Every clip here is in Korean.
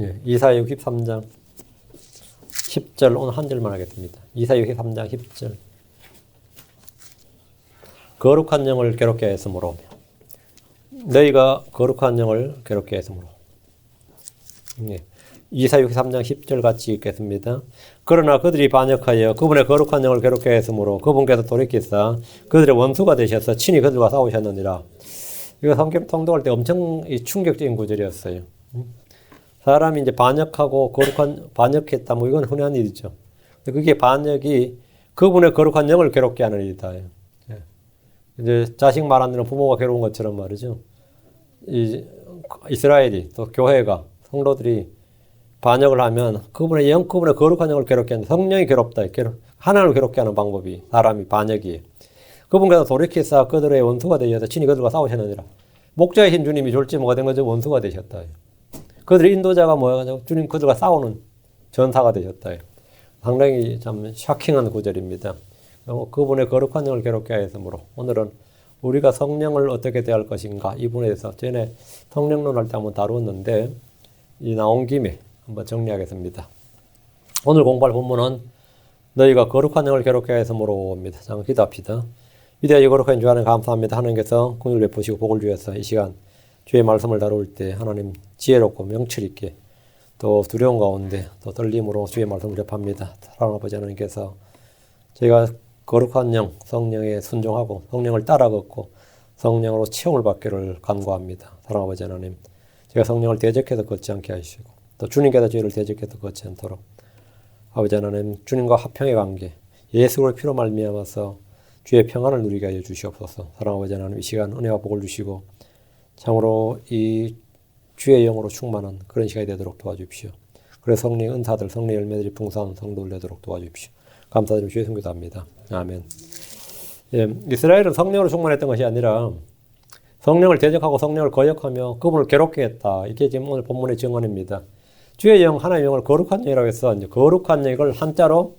예, 이사야 63장 10절 오늘 한 절만 하겠습니다. 이사야 63장 10절. 거룩한 영을 괴롭게 했으므로 너희가 거룩한 영을 괴롭게 했으므로. 예. 이사야 63장 10절 같이 읽겠습니다. 그러나 그들이 반역하여 그분의 거룩한 영을 괴롭게 했으므로 그분께서 돌이키사 그들의 원수가 되셔서 친히 그들과 싸우셨느니라. 이거 성경 통독할 때 엄청 충격적인 구절이었어요. 사람이 이제 반역하고 반역했다. 뭐 이건 흔한 일이죠. 그게 반역이 그분의 거룩한 영을 괴롭게 하는 일이다. 예. 이제 자식 말 안 듣는 부모가 괴로운 것처럼 말이죠. 이스라엘이 또 교회가 성도들이 반역을 하면 그분의 거룩한 영을 괴롭게 하는 성령이 괴롭다. 하나님을 괴롭게 하는 방법이 사람이 반역이에요. 그분께서 돌이키사 그들의 원수가 되셔서 친히 그들과 싸우셨느니라. 목자이신 주님이 졸지모가 된 거죠. 원수가 되셨다. 그들의 인도자가 뭐여가지고 주님 그들과 싸우는 전사가 되셨다. 상당히 참 샤킹한 구절입니다. 그분의 거룩한 영을 괴롭게 하였으므로 오늘은 우리가 성령을 어떻게 대할 것인가 이 부분에 대해서 전에 성령론 할 때 한번 다루었는데 이 나온 김에 한번 정리하겠습니다. 오늘 공부할 본문은 너희가 거룩한 영을 괴롭게 하였으므로입니다. 잠깐 기도합시다. 위대하여 거룩한 주 하나님 감사합니다. 하나님께서 긍휼을 베푸시고 복을 주셔서 이 시간 주의 말씀을 다룰 때 하나님 지혜롭고 명철 있게 또 두려움 가운데 또 떨림으로 주의 말씀을 접합니다. 사랑하는 아버지 하나님께서 저희가 거룩한 영, 성령에 순종하고 성령을 따라 걷고 성령으로 체험을 받기를 간구합니다. 사랑하는 아버지 하나님, 제가 성령을 대적해서 걷지 않게 하시고 또 주님께서 저희를 대적해서 걷지 않도록 아버지 하나님, 주님과 화평의 관계, 예수 그리스도의 피로 말미암아서 주의 평안을 누리게 하여 주시옵소서. 사랑하는 아버지 하나님, 이 시간 은혜와 복을 주시고 참으로 이 주의 영으로 충만한 그런 시간이 되도록 도와주십시오. 그래서 성령의 은사들, 성령의 열매들이 풍성한 성도를 되도록 도와주십시오. 감사드리며 주의 성교 합니다. 아멘. 예, 이스라엘은 성령으로 충만했던 것이 아니라 성령을 대적하고 성령을 거역하며 그분을 괴롭게 했다. 이게 지금 오늘 본문의 증언입니다. 주의 영, 하나님의 영을 거룩한 영이라고 해서 이제 거룩한 영을 한자로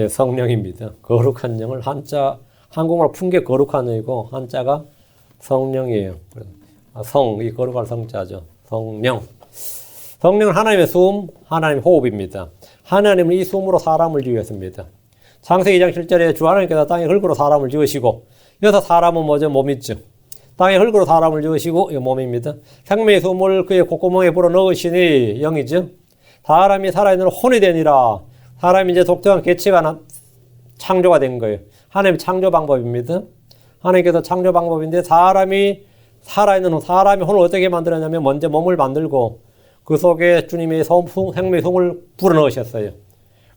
성령입니다. 거룩한 영을 한국어로 푼 게 거룩한 영이고 한자가 성령이에요. 이 거룩한 성자죠. 성령. 성령은 하나님의 숨, 하나님의 호흡입니다. 하나님은 이 숨으로 사람을 지으셨습니다. 창세기 2장 7절에 주 하나님께서 땅의 흙으로 사람을 지으시고 여기서 사람은 뭐죠? 몸이죠. 땅의 흙으로 사람을 지으시고 이거 몸입니다. 생명의 숨을 그의 콧구멍에 불어넣으시니 영이죠. 사람이 살아있는 혼이 되니라. 사람이 이제 독특한 개체가 창조가 된 거예요. 하나님의 창조 방법입니다. 하나님께서 창조 방법인데 사람이 살아있는 사람이 혼을 어떻게 만들었냐면 먼저 몸을 만들고 그 속에 주님의 생명의 숨을 불어넣으셨어요.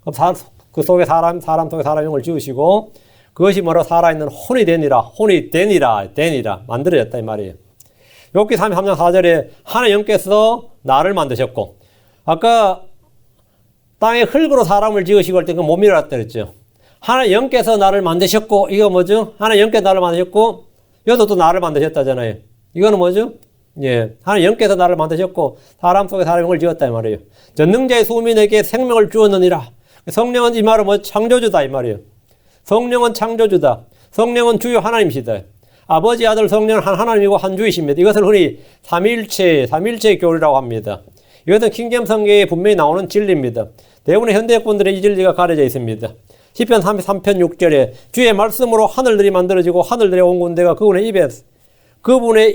그럼 그 속에 사람 속에 사람 영을 지으시고 그것이 뭐라 살아있는 혼이 되니라 만들어졌다 이 말이에요. 욥기 33장 4절에 하나님 영께서 나를 만드셨고 아까 땅에 흙으로 사람을 지으시고 할 때 그 몸이라 그랬죠. 하나님 영께서 나를 만드셨고 이거 뭐죠? 하나님 영께서 나를 만드셨고 여기서 또 나를 만드셨다잖아요. 이거는 뭐죠? 예, 하나님 영께서 나를 만드셨고 사람 속에 사람 영을 지었다 이 말이에요. 전능자의 숨이 내게 생명을 주었느니라. 성령은 이 말은 뭐 창조주다 이 말이에요. 성령은 창조주다. 성령은 주요 하나님이시다. 아버지, 아들, 성령은 한 하나님이고 한 주이십니다. 이것을 흔히 삼일체의 교리라고 합니다. 이것은 킹제임스 성경에 분명히 나오는 진리입니다. 대부분의 현대권들의 이 진리가 가려져 있습니다. 시편 33편 6절에 주의 말씀으로 하늘들이 만들어지고 하늘들의 온 군대가 그분의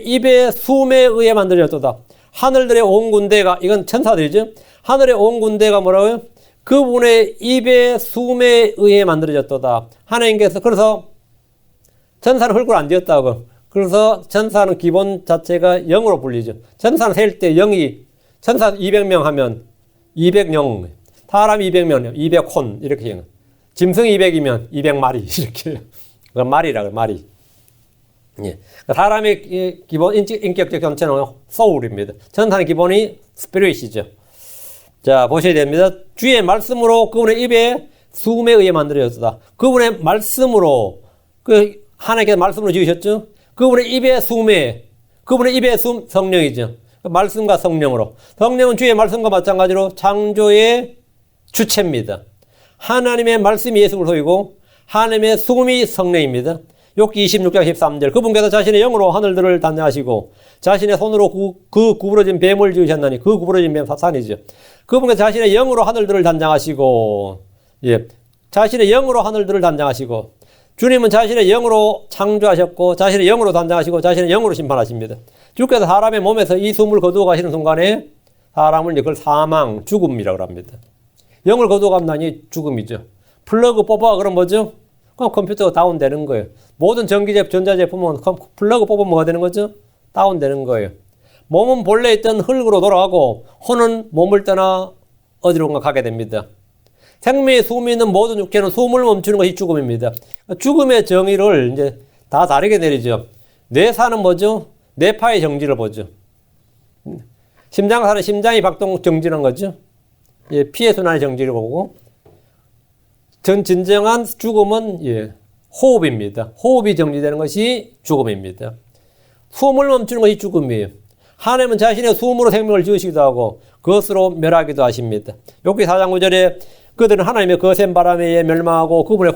입의 숨에 의해 만들어졌도다. 하늘들의 온 군대가 이건 천사들이죠. 하늘의 온 군대가 뭐라고요? 그분의 입의 숨에 의해 만들어졌도다. 하나님께서 그래서 천사는 흙으로 안 지었다고. 그래서 천사는 기본 자체가 영으로 불리죠. 천사는 셀 때 영이 천사 200명 하면 200영, 사람 200명, 200혼 이렇게 해요. 짐승이 200이면 200마리 이렇게 해요. 그건 말이라고 말이. 예. 사람의 기본 인격적 전체는 소울입니다. 천사는 기본이 스피릿이죠. 자, 보셔야 됩니다. 주의 말씀으로 그분의 입에 숨에 의해 만들어졌다. 그분의 말씀으로, 하나님께서 말씀으로 지으셨죠? 그분의 입에 숨에, 그분의 입에 숨, 성령이죠. 말씀과 성령으로. 성령은 주의 말씀과 마찬가지로 창조의 주체입니다. 하나님의 말씀이 예수 그리스도이고, 하나님의 숨이 성령입니다. 욥기 26장 13절 그분께서 자신의 영으로 하늘들을 단장하시고 자신의 손으로 그 구부러진 뱀을 지으셨나니 그 구부러진 뱀 사탄이죠. 그분께서 자신의 영으로 하늘들을 단장하시고 예, 자신의 영으로 하늘들을 단장하시고 주님은 자신의 영으로 창조하셨고 자신의 영으로 단장하시고 자신의 영으로 심판하십니다. 주께서 사람의 몸에서 이 숨을 거두어 가시는 순간에 사람을 그걸 사망, 죽음이라고 합니다. 영을 거두어 간다니 죽음이죠. 플러그 뽑아 그럼 뭐죠? 그럼 컴퓨터가 다운되는 거예요. 모든 전자제품은 플러그 뽑으면 뭐가 되는 거죠? 다운되는 거예요. 몸은 본래 있던 흙으로 돌아가고 혼은 몸을 떠나 어디론가 가게 됩니다. 생명의 숨이 있는 모든 육체는 숨을 멈추는 것이 죽음입니다. 죽음의 정의를 이제 다 다르게 내리죠. 뇌사는 뭐죠? 뇌파의 정지를 보죠. 심장사는 심장이 박동 정지는 거죠. 예, 피의 순환의 정지를 보고 진정한 죽음은 예, 호흡입니다. 호흡이 정지되는 것이 죽음입니다. 숨을 멈추는 것이 죽음이에요. 하나님은 자신의 숨으로 생명을 지으시기도 하고 그것으로 멸하기도 하십니다. 욥기 4장 9절에 그들은 하나님의 거센 바람에 의해 멸망하고 그분의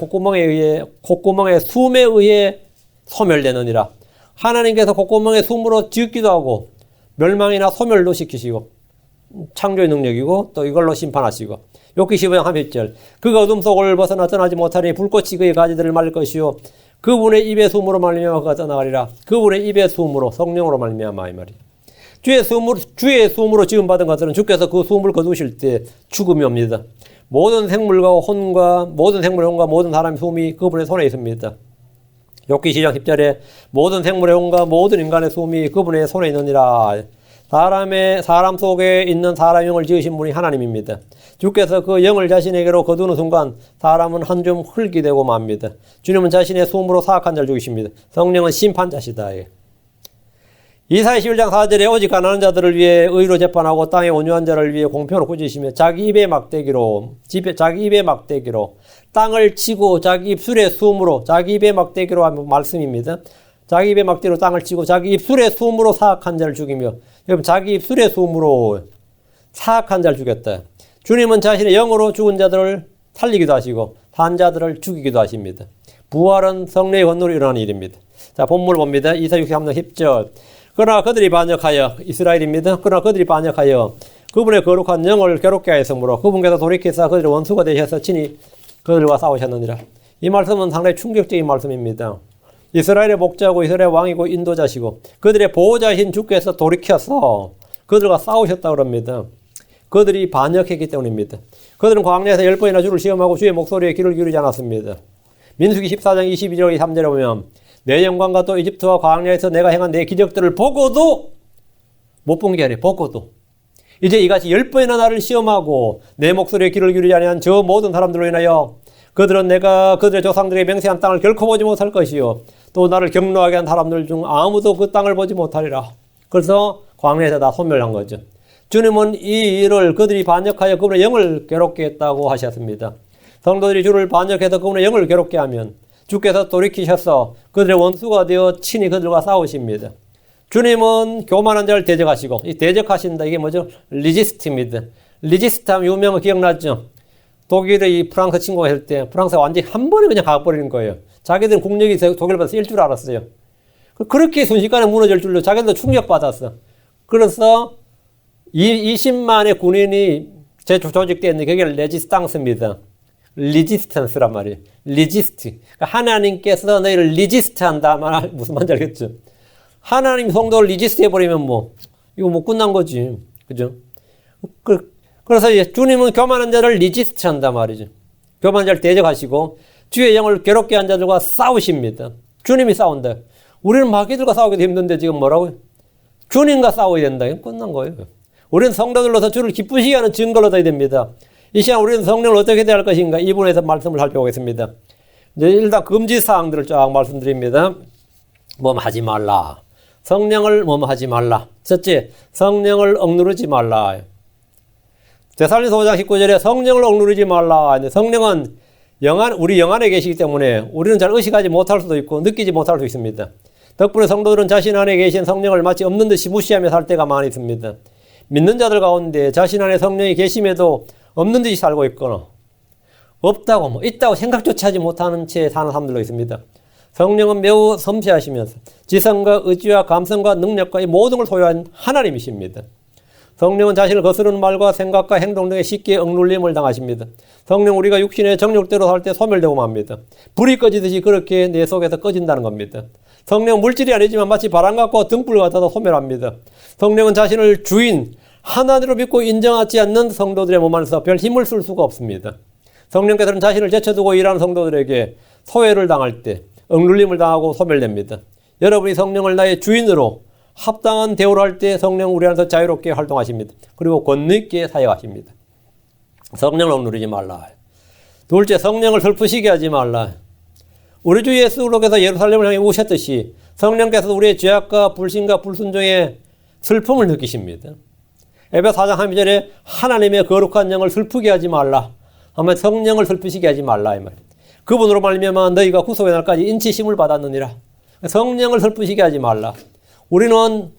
콧구멍에 숨에 의해 소멸되느니라. 하나님께서 콧구멍에 숨으로 지었기도 하고 멸망이나 소멸도 시키시고 창조의 능력이고 또 이걸로 심판하시고 욥기 15장 30절 그가 어둠 속을 벗어나 떠나지 못하니 불꽃이 그의 가지들을 말릴 것이요 그분의 입의 숨으로 말미암아 그가 떠나가리라. 그분의 입의 숨으로 성령으로 말미암아 이 말이에요. 주의 숨으로 지음받은 것들은 주께서 그 숨을 거두실 때 죽음이 옵니다. 모든 생물의 혼과 모든 사람의 숨이 그분의 손에 있습니다. 욥기 10장 10절에 모든 생물의 혼과 모든 인간의 숨이 그분의 손에 있느니라. 사람 속에 있는 사람 영을 지으신 분이 하나님입니다. 주께서 그 영을 자신에게로 거두는 순간 사람은 한 줌 흙이 되고 맙니다. 주님은 자신의 숨으로 사악한 자를 죽이십니다. 성령은 심판자시다. 이사야 11장 4절에 오직 가난한 자들을 위해 의로 재판하고 땅에 온유한 자를 위해 공평으로 꾸짖으시며 자기 입의 막대기로 땅을 치고 자기 입술의 숨으로 자기 입의 막대기로 하는 말씀입니다. 자기 입의 막대기로 땅을 치고 자기 입술의 숨으로 사악한 자를 죽이며 여러분 자기 입술의 숨으로 사악한 자를 죽였다. 주님은 자신의 영으로 죽은 자들을 살리기도 하시고 산 자들을 죽이기도 하십니다. 부활은 성령의 권능으로 일어나는 일입니다. 자, 본문을 봅니다. 이사야 63장 10절 그러나 그들이 반역하여 이스라엘입니다. 그러나 그들이 반역하여 그분의 거룩한 영을 괴롭게 하였으므로 그분께서 돌이켜서 그들의 원수가 되셔서 친히 그들과 싸우셨느니라. 이 말씀은 상당히 충격적인 말씀입니다. 이스라엘의 목자고 이스라엘의 왕이고 인도자시고 그들의 보호자이신 주께서 돌이켜서 그들과 싸우셨다고 합니다. 그들이 반역했기 때문입니다. 그들은 광야에서 10번이나 주를 시험하고 주의 목소리에 귀를 기울이지 않았습니다. 민수기 14장 22절 3절에 보면 내 영광과 또 이집트와 광야에서 내가 행한 내 기적들을 보고도 못 본 게 아니에요. 보고도 이제 이같이 10번이나 나를 시험하고 내 목소리에 귀를 기울이지 아니한 저 모든 사람들로 인하여 그들은 내가 그들의 조상들에게 맹세한 땅을 결코 보지 못할 것이요 또 나를 경노하게 한 사람들 중 아무도 그 땅을 보지 못하리라. 그래서 광야에서 다 소멸한 거죠. 주님은 이 일을 그들이 반역하여 그분의 영을 괴롭게 했다고 하셨습니다. 성도들이 주를 반역해서 그분의 영을 괴롭게 하면 주께서 돌이키셔서 그들의 원수가 되어 친히 그들과 싸우십니다. 주님은 교만한 자를 대적하시고 이 대적하신다 이게 뭐죠? 리지스트입니다. 리지스트 하면 유명한 기억나죠? 독일의 이 프랑스 침공을 할 때 프랑스가 완전히 한 번에 그냥 가버리는 거예요. 자기들은 국력이 독일보다 셀 줄 알았어요. 그렇게 순식간에 무너질 줄로 자기들도 충격받았어. 그래서 20만의 군인이 조직되어 있는데 그게 레지스탕스입니다. 리지스턴스란 말이에요. 리지스트. 그러니까 하나님께서 너희를 리지스트 한다. 무슨 말인지 알겠죠? 하나님 성도를 리지스트 해버리면 이거 못 끝난 거지. 그죠? 그래서 주님은 교만한 자를 리지스트 한다 말이죠. 교만한 자를 대적하시고 주의 영을 괴롭게 한 자들과 싸우십니다. 주님이 싸운다. 우리는 마귀들과 싸우기도 힘든데 지금 뭐라고요? 주님과 싸워야 된다. 이건 끝난 거예요. 우리는 성도들로서 주를 기쁘시게 하는 증거를 얻어야 됩니다. 이 시간 우리는 성령을 어떻게 대할 것인가 이 부분에서 말씀을 살펴보겠습니다. 이제 일단 금지사항들을 쫙 말씀드립니다. 하지 말라. 성령을 하지 말라. 첫째, 성령을 억누르지 말라. 데살로니가서 5장 19절에 성령을 억누르지 말라. 성령은 우리 영 안에 계시기 때문에 우리는 잘 의식하지 못할 수도 있고 느끼지 못할 수 있습니다. 덕분에 성도들은 자신 안에 계신 성령을 마치 없는 듯이 무시하며 살 때가 많이 있습니다. 믿는 자들 가운데 자신 안에 성령이 계심에도 없는 듯이 살고 있거나 없다고 있다고 생각조차 하지 못하는 채 사는 사람들도 있습니다. 성령은 매우 섬세하시면서 지성과 의지와 감성과 능력과 이 모든 걸 소유한 하나님이십니다. 성령은 자신을 거스르는 말과 생각과 행동 등에 쉽게 억눌림을 당하십니다. 성령 우리가 육신의 정욕대로 살 때 소멸되고 맙니다. 불이 꺼지듯이 그렇게 내 속에서 꺼진다는 겁니다. 성령은 물질이 아니지만 마치 바람같고 등불 같아서 소멸합니다. 성령은 자신을 주인, 하나님으로 믿고 인정하지 않는 성도들의 몸 안에서 별 힘을 쓸 수가 없습니다. 성령께서는 자신을 제쳐두고 일하는 성도들에게 소외를 당할 때 억눌림을 당하고 소멸됩니다. 여러분이 성령을 나의 주인으로 합당한 대우를 할 때 성령 우리 안에서 자유롭게 활동하십니다. 그리고 권능 있게 사역하십니다. 성령을 억누르지 말라. 둘째, 성령을 슬프시게 하지 말라. 우리 주 예수께서 예루살렘을 향해 오셨듯이 성령께서 우리의 죄악과 불신과 불순종의 슬픔을 느끼십니다. 에베소 4장 12절에 하나님의 거룩한 영을 슬프게 하지 말라. 아마 성령을 슬프시게 하지 말라 이 말. 그분으로 말미암아 너희가 구속의 날까지 인치심을 받았느니라. 성령을 슬프시게 하지 말라. 우리는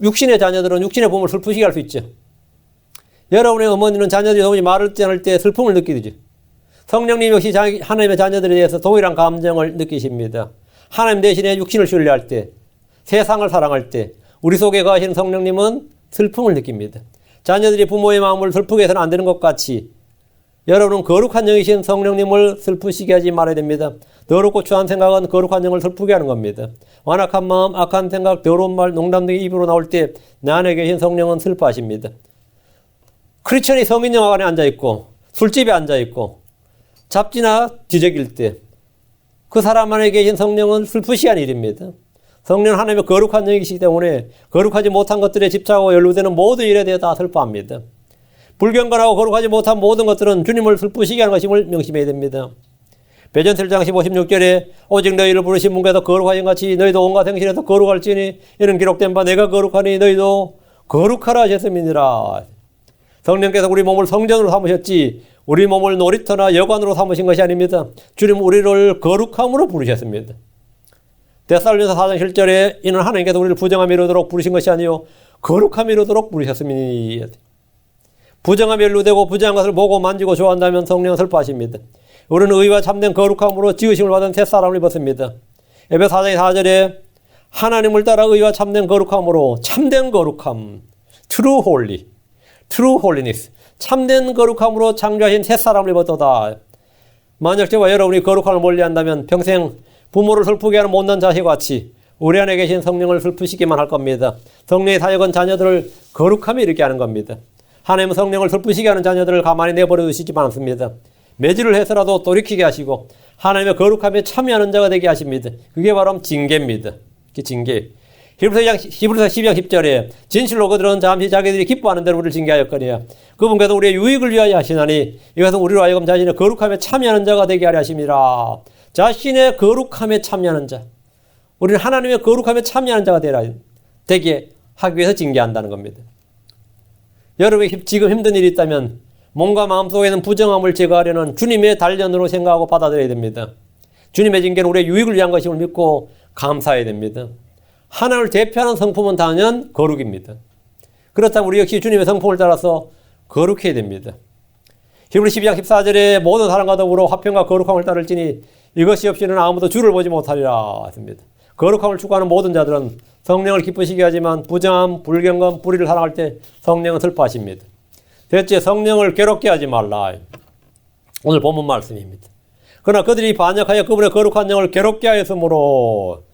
육신의 자녀들은 육신의 부모를 슬프시게 할 수 있죠. 여러분의 어머니는 자녀들이 도무지 말을 지 않을 때 슬픔을 느끼죠. 성령님 역시 하나님의 자녀들에 대해서 동일한 감정을 느끼십니다. 하나님 대신에 육신을 신뢰할 때, 세상을 사랑할 때 우리 속에 거하시는 성령님은 슬픔을 느낍니다. 자녀들이 부모의 마음을 슬프게 해서는 안 되는 것 같이 여러분은 거룩한 영이신 성령님을 슬프시게 하지 말아야 됩니다. 더럽고 추한 생각은 거룩한 영을 슬프게 하는 겁니다. 완악한 마음, 악한 생각, 더러운 말, 농담 등이 입으로 나올 때 내 안에 계신 성령은 슬퍼하십니다. 크리스천이 성인영화관에 앉아있고 술집에 앉아있고 잡지나 뒤적일 때 그 사람 안에 계신 성령은 슬프시게 하는 일입니다. 성령은 하나님의 거룩한 영이시기 때문에 거룩하지 못한 것들에 집착하고 연루되는 모든 일에 대해 다 슬퍼합니다. 불경건하고 거룩하지 못한 모든 것들은 주님을 슬프시게 하는 것임을 명심해야 됩니다. 베드로 1장 15, 16절에 오직 너희를 부르신 분께서 거룩하신 같이 너희도 온갖 행실에서 거룩할지니 이는 기록된 바 내가 거룩하니 너희도 거룩하라 하셨음이니라. 성령께서 우리 몸을 성전으로 삼으셨지 우리 몸을 놀이터나 여관으로 삼으신 것이 아닙니다. 주님 우리를 거룩함으로 부르셨습니다. 데살로니가서 4장 7절에 이는 하나님께서 우리를 부정함이 이르도록 부르신 것이 아니요 거룩함이 이르도록 부르셨음이니. 부정함이 연루되고 부정한 것을 보고 만지고 좋아한다면 성령은 슬퍼하십니다. 우리는 의와 참된 거룩함으로 지으심을 받은 새 사람을 입었습니다. 에베소 4장 4절에 하나님을 따라 의와 참된 거룩함으로 참된 거룩함 true holy, true holiness 참된 거룩함으로 창조하신 새 사람을 입었도다. 만약 저와 여러분이 거룩함을 멀리한다면 평생 부모를 슬프게 하는 못난 자식과 같이 우리 안에 계신 성령을 슬프시기만 할 겁니다. 성령의 사역은 자녀들을 거룩함에 이르게 하는 겁니다. 하나님은 성령을 슬프시게 하는 자녀들을 가만히 내버려 두시지만 않습니다. 매질을 해서라도 돌이키게 하시고 하나님의 거룩함에 참여하는 자가 되게 하십니다. 그게 바로 징계입니다. 그게 징계. 히브리서 12장 10절에 진실로 그들은 잠시 자기들이 기뻐하는 대로 우리를 징계하였거니와 그분께서 우리의 유익을 위하여 하시나니 이것은 우리로 하여금 자신의 거룩함에 참여하는 자가 되게 하려 하심이라. 자신의 거룩함에 참여하는 자. 우리는 하나님의 거룩함에 참여하는 자가 되게 하기 위해서 징계한다는 겁니다. 여러분이 지금 힘든 일이 있다면 몸과 마음속에는 부정함을 제거하려는 주님의 단련으로 생각하고 받아들여야 됩니다. 주님의 징계는 우리의 유익을 위한 것임을 믿고 감사해야 됩니다. 하나님을 대표하는 성품은 당연 거룩입니다. 그렇다면 우리 역시 주님의 성품을 따라서 거룩해야 됩니다. 히브리 12장 14절에 모든 사람과 더불어 화평과 거룩함을 따를지니 이것이 없이는 아무도 주를 보지 못하리라 했습니다. 거룩함을 추구하는 모든 자들은 성령을 기쁘시게 하지만 부정함, 불경건, 불의를 사랑할 때 성령은 슬퍼하십니다. 셋째, 성령을 괴롭게 하지 말라. 오늘 본문 말씀입니다. 그러나 그들이 반역하여 그분의 거룩한 영을 괴롭게 하였으므로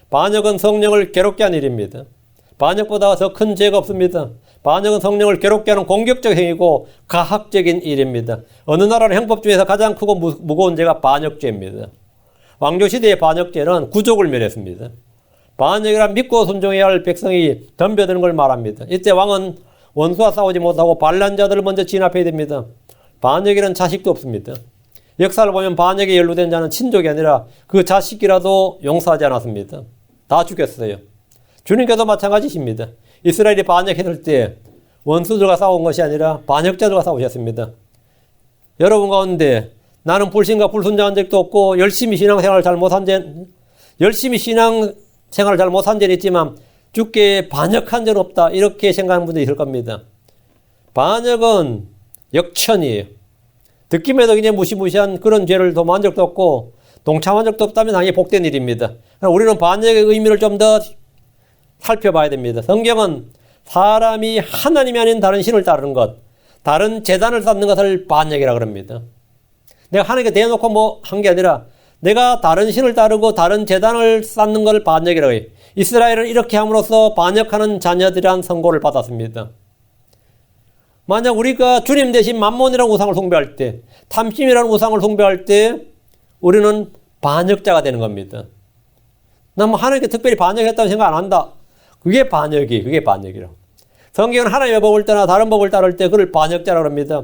반역은 성령을 괴롭게 한 일입니다. 반역보다 더 큰 죄가 없습니다. 반역은 성령을 괴롭게 하는 공격적 행위고 가학적인 일입니다. 어느 나라는 형법 중에서 가장 크고 무거운 죄가 반역죄입니다. 왕조시대의 반역죄는 구족을 멸했습니다. 반역이란 믿고 순종해야 할 백성이 덤벼드는 걸 말합니다. 이때 왕은 원수와 싸우지 못하고 반란자들을 먼저 진압해야 됩니다. 반역에는 자식도 없습니다. 역사를 보면 반역에 연루된 자는 친족이 아니라 그 자식이라도 용서하지 않았습니다. 다 죽였어요. 주님께도 마찬가지십니다. 이스라엘이 반역했을 때 원수들과 싸운 것이 아니라 반역자들과 싸우셨습니다. 여러분 가운데 나는 불신과 불순종한 적도 없고 열심히 신앙생활을 잘 못한 죄는 있지만 주께 반역한 적은 없다 이렇게 생각하는 분들이 있을 겁니다. 반역은 역천이에요. 듣기에도 그냥 무시무시한 그런 죄를 도모한 적도 없고 동참한 적도 없다면 당연히 복된 일입니다. 우리는 반역의 의미를 좀 더 살펴봐야 됩니다. 성경은 사람이 하나님이 아닌 다른 신을 따르는 것, 다른 제단을 쌓는 것을 반역이라고 합니다. 내가 하나님께 대놓고 뭐 한 게 아니라 내가 다른 신을 따르고 다른 제단을 쌓는 걸 반역이라고 해요. 이스라엘은 이렇게 함으로써 반역하는 자녀들이란 선고를 받았습니다. 만약 우리가 주님 대신 만몬이라는 우상을 숭배할 때, 탐심이라는 우상을 숭배할 때 우리는 반역자가 되는 겁니다. 난 뭐 하나님께 특별히 반역했다고 생각 안 한다. 그게 반역이라고. 성경은 하나님의 법을 떠나 다른 법을 따를 때 그를 반역자라고 합니다.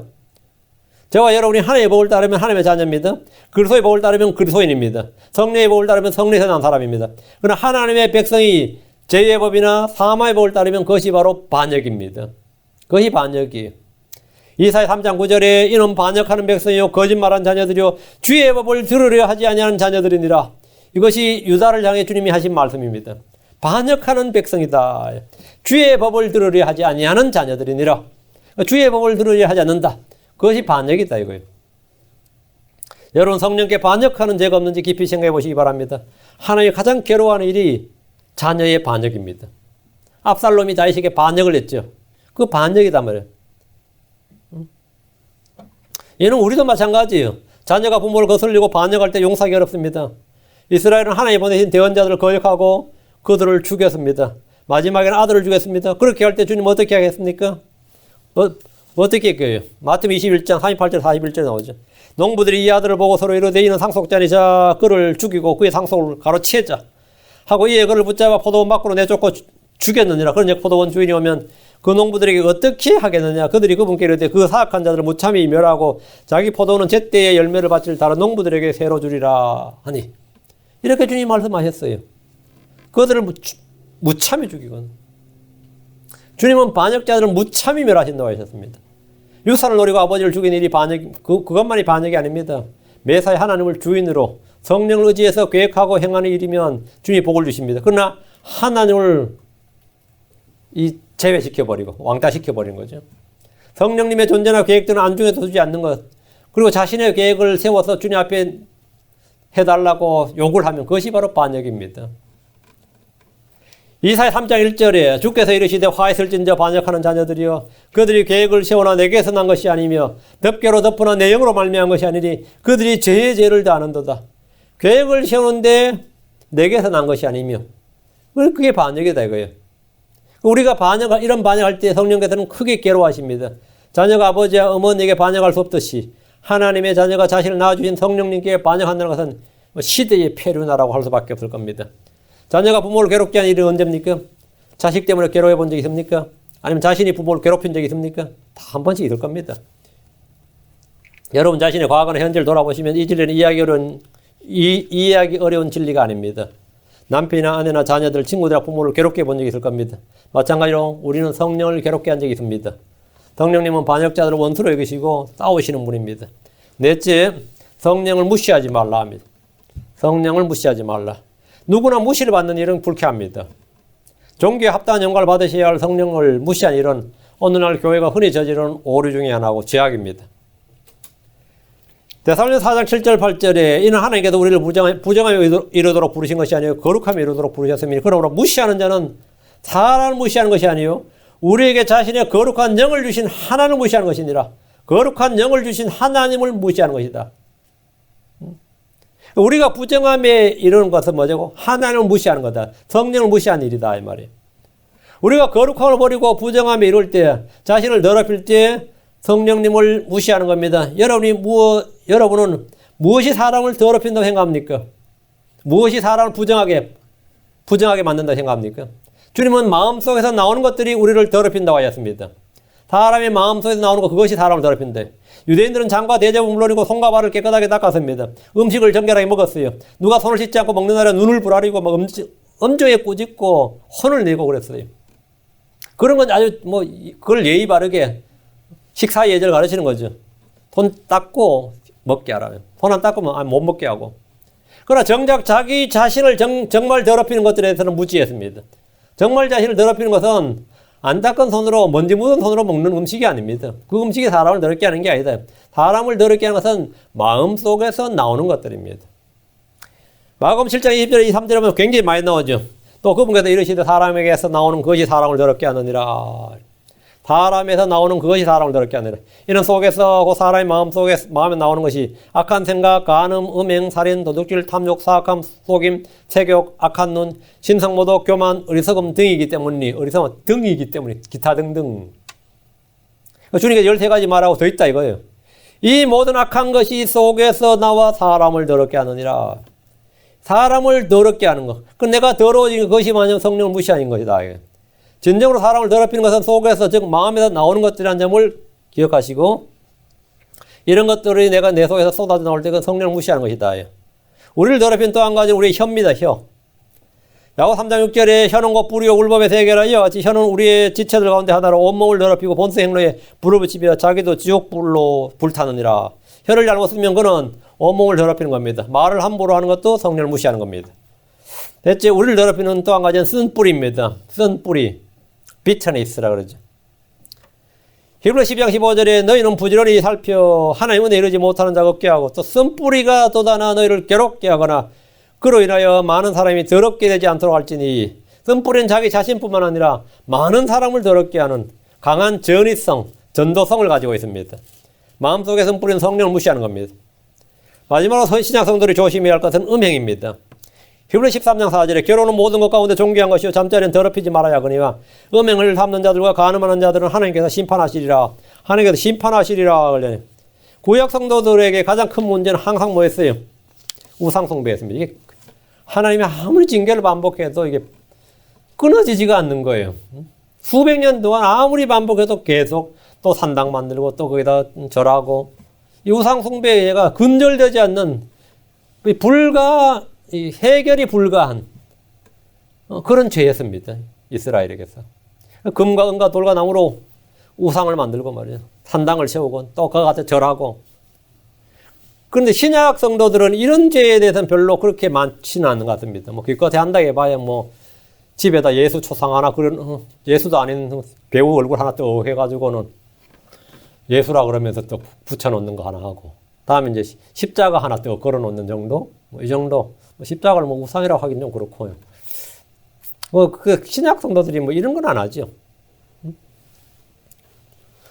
저와 여러분이 하나님의 법을 따르면 하나님의 자녀입니다. 그리스도의 법을 따르면 그리스도인입니다. 성령의 법을 따르면 성령에서 난 사람입니다. 그러나 하나님의 백성이 죄의 법이나 사마의 법을 따르면 그것이 바로 반역입니다. 그것이 반역이에요. 이사야 3장 9절에 이는 반역하는 백성이요 거짓말한 자녀들이요 주의 법을 들으려 하지 아니하는 자녀들이니라. 이것이 유다를 향해 주님이 하신 말씀입니다. 반역하는 백성이다. 주의 법을 들으려 하지 아니하는 자녀들이니라. 주의 법을 들으려 하지 않는다. 그것이 반역이다 이거예요. 여러분 성령께 반역하는 죄가 없는지 깊이 생각해 보시기 바랍니다. 하나님이 가장 괴로워하는 일이 자녀의 반역입니다. 압살롬이 다윗에게 반역을 했죠. 그 반역이단 말이에요. 얘는 우리도 마찬가지예요. 자녀가 부모를 거슬리고 반역할 때 용서하기 어렵습니다. 이스라엘은 하나님이 보내신 대언자들을 거역하고 그들을 죽였습니다. 마지막에는 아들을 죽였습니다. 그렇게 할 때 주님 어떻게 하겠습니까? 어떻게 했게요? 마태복음 21장 38절 41절 나오죠. 농부들이 이 아들을 보고 서로 이르되 이는 상속자니 자 그를 죽이고 그의 상속을 가로채자 하고 이에 그를 붙잡아 포도원 밖으로 내쫓고 죽였느니라. 그러니 포도원 주인이 오면 그 농부들에게 어떻게 하겠느냐. 그들이 그분께 이르되 그 사악한 자들을 무참히 멸하고 자기 포도원은 제때에 열매를 바칠 다른 농부들에게 새로 주리라 하니 이렇게 주님이 말씀하셨어요. 그들을 무참히 죽이건 주님은 반역자들을 무참히 멸하신다고 하셨습니다. 유산을 노리고 아버지를 죽인 일이 그것만이 반역이 아닙니다. 매사에 하나님을 주인으로 성령을 의지해서 계획하고 행하는 일이면 주님이 복을 주십니다. 그러나 하나님을 제외시켜버리고 왕따시켜버린 거죠. 성령님의 존재나 계획들은 안중에 두지 않는 것, 그리고 자신의 계획을 세워서 주님 앞에 해달라고 요구를 하면 그것이 바로 반역입니다. 이사야 3장 1절에 주께서 이르시되 화했을진저 반역하는 자녀들이여 그들이 계획을 세우나 내게서 난 것이 아니며 덮개로 덮으나 내 영으로 말미암은 것이 아니니 그들이 죄의 죄를 다하는도다. 계획을 세우는데 내게서 난 것이 아니며 그게 반역이다 이거예요. 우리가 이런 반역할 때 성령께서는 크게 괴로워하십니다. 자녀가 아버지와 어머니에게 반역할 수 없듯이 하나님의 자녀가 자신을 낳아주신 성령님께 반역한다는 것은 시대의 폐륜화라고 할 수밖에 없을 겁니다. 자녀가 부모를 괴롭게 한 일이 언제입니까? 자식 때문에 괴로워해 본 적이 있습니까? 아니면 자신이 부모를 괴롭힌 적이 있습니까? 다 한 번씩 있을 겁니다. 여러분 자신의 과거나 현재를 돌아보시면 이 진리는 이해하기 어려운 진리가 아닙니다. 남편이나 아내나 자녀들, 친구들이나 부모를 괴롭게 본 적이 있을 겁니다. 마찬가지로 우리는 성령을 괴롭게 한 적이 있습니다. 성령님은 반역자들을 원수로 여기시고 싸우시는 분입니다. 넷째, 성령을 무시하지 말라 합니다. 성령을 무시하지 말라. 누구나 무시를 받는 일은 불쾌합니다. 종교에 합당한 영광을 받으셔야 할 성령을 무시한 일은 오늘날 교회가 흔히 저지르는 오류 중에 하나고 죄악입니다. 데살로니가 4장 7절 8절에 이는 하나님께서 우리를 부정하며 이르도록 부르신 것이 아니요 거룩하며 이르도록 부르셨으니 그러므로 무시하는 자는 사람을 무시하는 것이 아니요 우리에게 자신의 거룩한 영을 주신 하나님을 무시하는 것이니라. 거룩한 영을 주신 하나님을 무시하는 것이다. 우리가 부정함에 이르는 것은 뭐죠? 하나님을 무시하는 거다. 성령을 무시하는 일이다 이 말이에요. 우리가 거룩함을 버리고 부정함에 이룰 때, 자신을 더럽힐 때 성령님을 무시하는 겁니다. 여러분은 무엇이 사람을 더럽힌다고 생각합니까? 무엇이 사람을 부정하게 만든다고 생각합니까? 주님은 마음속에서 나오는 것들이 우리를 더럽힌다고 하셨습니다. 사람의 마음속에서 나오는 것, 그것이 사람을 더럽힌다. 유대인들은 장과 대접을 물론이고 손과 발을 깨끗하게 닦았습니다. 음식을 정결하게 먹었어요. 누가 손을 씻지 않고 먹는 날에 눈을 부라리고 막 엄정에 꾸짖고 혼을 내고 그랬어요. 그런 건 아주 그걸 예의 바르게 식사 예절을 가르치는 거죠. 손 닦고 먹게 하라면. 손 안 닦으면 못 먹게 하고. 그러나 정작 자기 자신을 정말 더럽히는 것들에 대해서는 무지했습니다. 정말 자신을 더럽히는 것은 안 닦은 손으로 먼지 묻은 손으로 먹는 음식이 아닙니다. 그 음식이 사람을 더럽게 하는 게 아니다. 사람을 더럽게 하는 것은 마음속에서 나오는 것들입니다. 마가복음 7장 20절에 23절에 보면 굉장히 많이 나오죠. 또 그분께서 이르시되 사람에게서 나오는 그것이 사람을 더럽게 하느니라. 사람에서 나오는 그것이 사람을 더럽게 하느니라. 이는 속에서 그 사람의 마음에 나오는 것이 악한 생각, 간음, 음행, 살인, 도둑질, 탐욕, 사악함, 속임, 체격, 악한 눈, 신성모독, 교만, 어리석음 등이기 때문이니, 어리석음 등이기 때문에 기타 등등. 주님께서 13가지 말하고 더 있다 이거예요. 이 모든 악한 것이 속에서 나와 사람을 더럽게 하느니라. 사람을 더럽게 하는 것. 그 내가 더러워진 것이 만약 성령을 무시하는 것이다. 진정으로 사람을 더럽히는 것은 속에서, 즉 마음에서 나오는 것들이라는 점을 기억하시고, 이런 것들이 내가 내 속에서 쏟아져 나올 때 그 성령을 무시하는 것이다. 우리를 더럽히는 또 한 가지는 우리의 혀입니다. 혀. 야고보 3장 6절에 혀는 곧 불이요 울법의 세계라. 이와 같이 혀는 우리의 지체들 가운데 하나로 온몸을 더럽히고 본성 행로에 불을 붙이며 자기도 지옥불로 불타느니라. 혀를 잘못 쓰면 그는 온몸을 더럽히는 겁니다. 말을 함부로 하는 것도 성령을 무시하는 겁니다. 대체 우리를 더럽히는 또 한 가지는 쓴뿌리입니다. 쓴뿌리. 비터니스라 그러죠. 히브리서 12장 15절에 너희는 부지런히 살펴 하나님 은혜에 이르지 못하는 자가 없게 하고 또 쓴뿌리가 돋아나 너희를 괴롭게 하거나 그로 인하여 많은 사람이 더럽게 되지 않도록 할지니. 쓴뿌리는 자기 자신뿐만 아니라 많은 사람을 더럽게 하는 강한 전의성, 전도성을 가지고 있습니다. 마음속에 쓴뿌리는 성령을 무시하는 겁니다. 마지막으로 신약 성도들이 조심해야 할 것은 음행입니다. 히브리서 13장 4절에 결혼은 모든 것 가운데 존귀한 것이요 잠자리는 더럽히지 말아야 하거니와 음행을 삼는 자들과 간음하는 자들은 하나님께서 심판하시리라. 하나님께서 심판하시리라. 구약 성도들에게 가장 큰 문제는 항상 뭐였어요? 우상 숭배였습니다. 이게 하나님이 아무리 징계를 반복해도 이게 끊어지지가 않는 거예요. 수백 년 동안 아무리 반복해도 계속 또 산당 만들고 또 거기다 절하고, 이 우상 숭배가 근절되지 않는 해결이 불가한 그런 죄였습니다. 이스라엘에게서. 금과 은과 돌과 나무로 우상을 만들고 말이죠. 산당을 세우고 또 그거 갖다 절하고. 그런데 신약 성도들은 이런 죄에 대해서는 별로 그렇게 많지는 않은 것 같습니다. 뭐 기껏 한다 해봐야 뭐 집에다 예수 초상 하나, 그런 예수도 아닌 배우 얼굴 하나 또 해가지고는 예수라 그러면서 또 붙여놓는 거 하나 하고, 다음에 이제 십자가 하나 또 걸어놓는 정도, 뭐 이 정도. 십자가를 뭐 우상이라고 하긴 좀 그렇고요. 그 신약 성도들이 뭐 이런 건 안 하죠.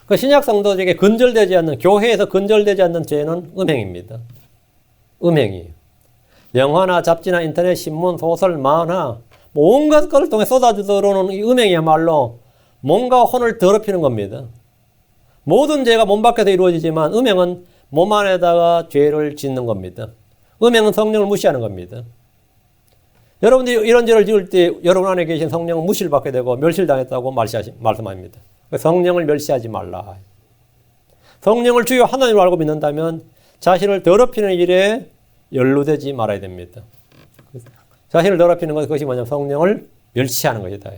그 신약 성도들에게 근절되지 않는, 교회에서 근절되지 않는 죄는 음행입니다. 음행이에요. 영화나 잡지나 인터넷, 신문, 소설, 만화, 뭐 온갖 것을 통해 쏟아져 들어오는 이 음행이야말로 몸과 혼을 더럽히는 겁니다. 모든 죄가 몸 밖에서 이루어지지만 음행은 몸 안에다가 죄를 짓는 겁니다. 음행은 성령을 무시하는 겁니다. 여러분들이 이런 죄를 지을 때 여러분 안에 계신 성령은 무시를 받게 되고 멸실당했다고 말씀합니다. 성령을 멸시하지 말라. 성령을 주요 하나님으로 알고 믿는다면 자신을 더럽히는 일에 연루되지 말아야 됩니다. 자신을 더럽히는 것이 뭐냐면 성령을 멸시하는 것이다.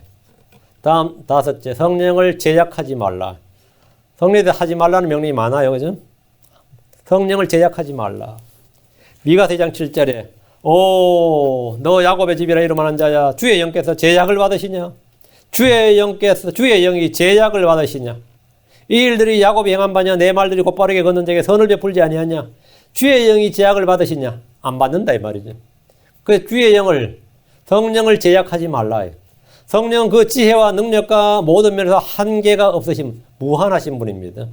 다음 다섯째, 성령을 제약하지 말라. 성령에 하지 말라는 명령이 많아요. 그죠? 성령을 제약하지 말라. 미가 4장 7절에 너 야곱의 집이라 이름하는 자야, 주의 영께서 제약을 받으시냐? 주의 영이 제약을 받으시냐? 이 일들이 야곱이 행한 바냐? 내 말들이 곧바르게 걷는 자에게 선을 베풀지 아니하냐? 주의 영이 제약을 받으시냐? 안 받는다 이 말이죠. 그 주의 영을, 성령을 제약하지 말라. 성령은 그 지혜와 능력과 모든 면에서 한계가 없으신 무한하신 분입니다.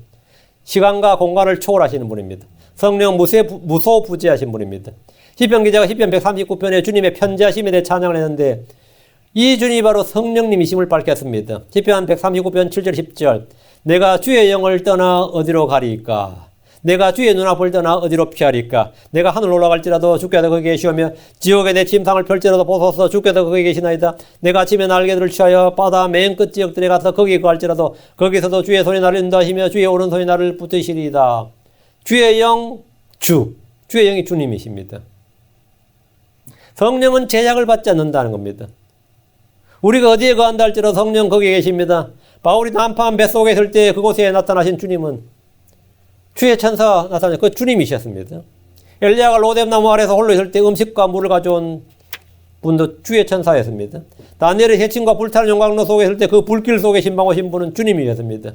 시간과 공간을 초월하시는 분입니다. 성령 무소부지하신 분입니다. 시편 기자가 시편 139편에 주님의 편지하심에 대해 찬양을 했는데 이 주님이 바로 성령님이심을 밝혔습니다. 시편 139편 7절 10절 내가 주의 영을 떠나 어디로 가리까? 내가 주의 눈앞을 떠나 어디로 피하리까? 내가 하늘 올라갈지라도 주께서 거기 계시오며 지옥에 내 침상을 펼지라도 보소서 주께서 거기 계시나이다. 내가 아침에 날개들을 취하여 바다 맨 끝 지역들에 가서 거기 거할지라도 거기서도 주의 손이 나를 인도하시며 주의 오른손이 나를 붙드시리이다. 주의 영, 주의 영이 주님이십니다. 성령은 제약을 받지 않는다는 겁니다. 우리가 어디에 거한다 할지라도 성령 거기에 계십니다. 바울이 난파한 뱃속에 있을 때 그곳에 나타나신 주님은 주의 천사가 나타나신 그 주님이셨습니다. 엘리야가 로뎀나무 아래서 홀로 있을 때 음식과 물을 가져온 분도 주의 천사였습니다. 다니엘이 해친과 불타는 영광로 속에 있을 때 그 불길 속에 신방하신 분은 주님이었습니다.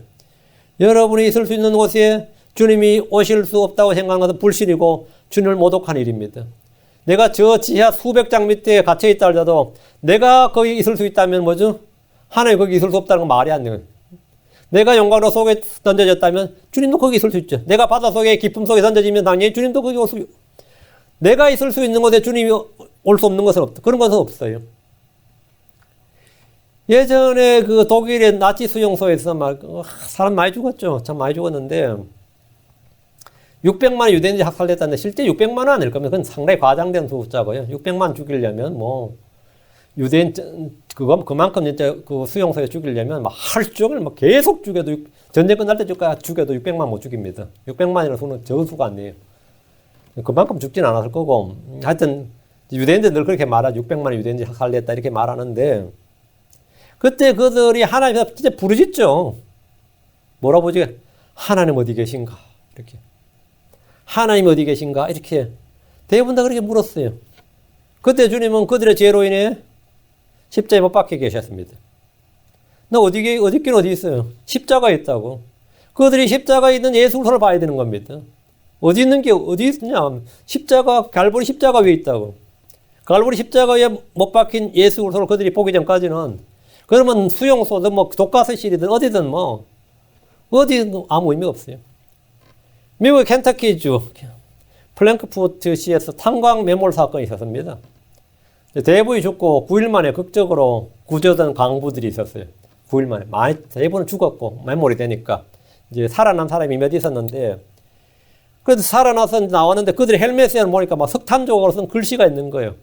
여러분이 있을 수 있는 곳에 주님이 오실 수 없다고 생각하는 것은 불신이고 주님을 모독한 일입니다. 내가 저 지하 수백 장 밑에 갇혀 있다 하더라도 내가 거기 있을 수 있다면 뭐죠? 하나님 거기 있을 수 없다는 건 말이 안 돼요. 내가 용광로 속에 던져졌다면 주님도 거기 있을 수 있죠. 내가 바다 속에 깊음 속에 던져지면 당연히 주님도 거기 올 수 있고, 내가 있을 수 있는 곳에 주님이 올 수 없는 것은 없다. 그런 것은 없어요. 예전에 그 독일의 나치 수용소에서 막 사람 많이 죽었죠. 참 많이 죽었는데 600만 유대인들이 학살됐다는데 실제 600만은 아닐 겁니다. 그건 상당히 과장된 숫자고요. 600만 죽이려면 뭐 유대인 그만큼 진짜 그 수용소에 죽이려면 막 하루 종일 막 계속 죽여도 전쟁 끝날 때까지 죽여도 600만 못 죽입니다. 600만이라는 수는 적은 수가 아니에요. 그만큼 죽진 않았을 거고 하여튼 유대인들 늘 그렇게 말하죠. 600만의 유대인들이 학살됐다 이렇게 말하는데 그때 그들이 하나님 앞에 진짜 부르짖죠. 뭐라 보지? 하나님 어디 계신가? 이렇게. 하나님 어디 계신가? 이렇게. 대부분 다 그렇게 물었어요. 그때 주님은 그들의 죄로 인해 십자가에 못 박혀 계셨습니다. 나 어디 있긴 어디 있어요? 십자가에 있다고. 그들이 십자가에 있는 예수 그리스도를 봐야 되는 겁니다. 어디 있는 게 어디 있냐? 십자가, 갈보리 십자가 위에 있다고. 갈보리 십자가에 못 박힌 예수 그리스도를 그들이 보기 전까지는 그러면 수용소든 뭐 독가스실이든 어디든 뭐 어디든 아무 의미가 없어요. 미국의 켄터키주 플랭크푸르트시에서 탄광 매몰 사건이 있었습니다. 대부분이 죽고 9일 만에 극적으로 구조된 강부들이 있었어요. 9일 만에 많이 대부분은 죽었고 매몰이 되니까 이제 살아난 사람이 몇 있었는데 그래도 살아나서 나왔는데 그들이 헬멧에 보니까 막 석탄적으로 쓴 글씨가 있는 거예요.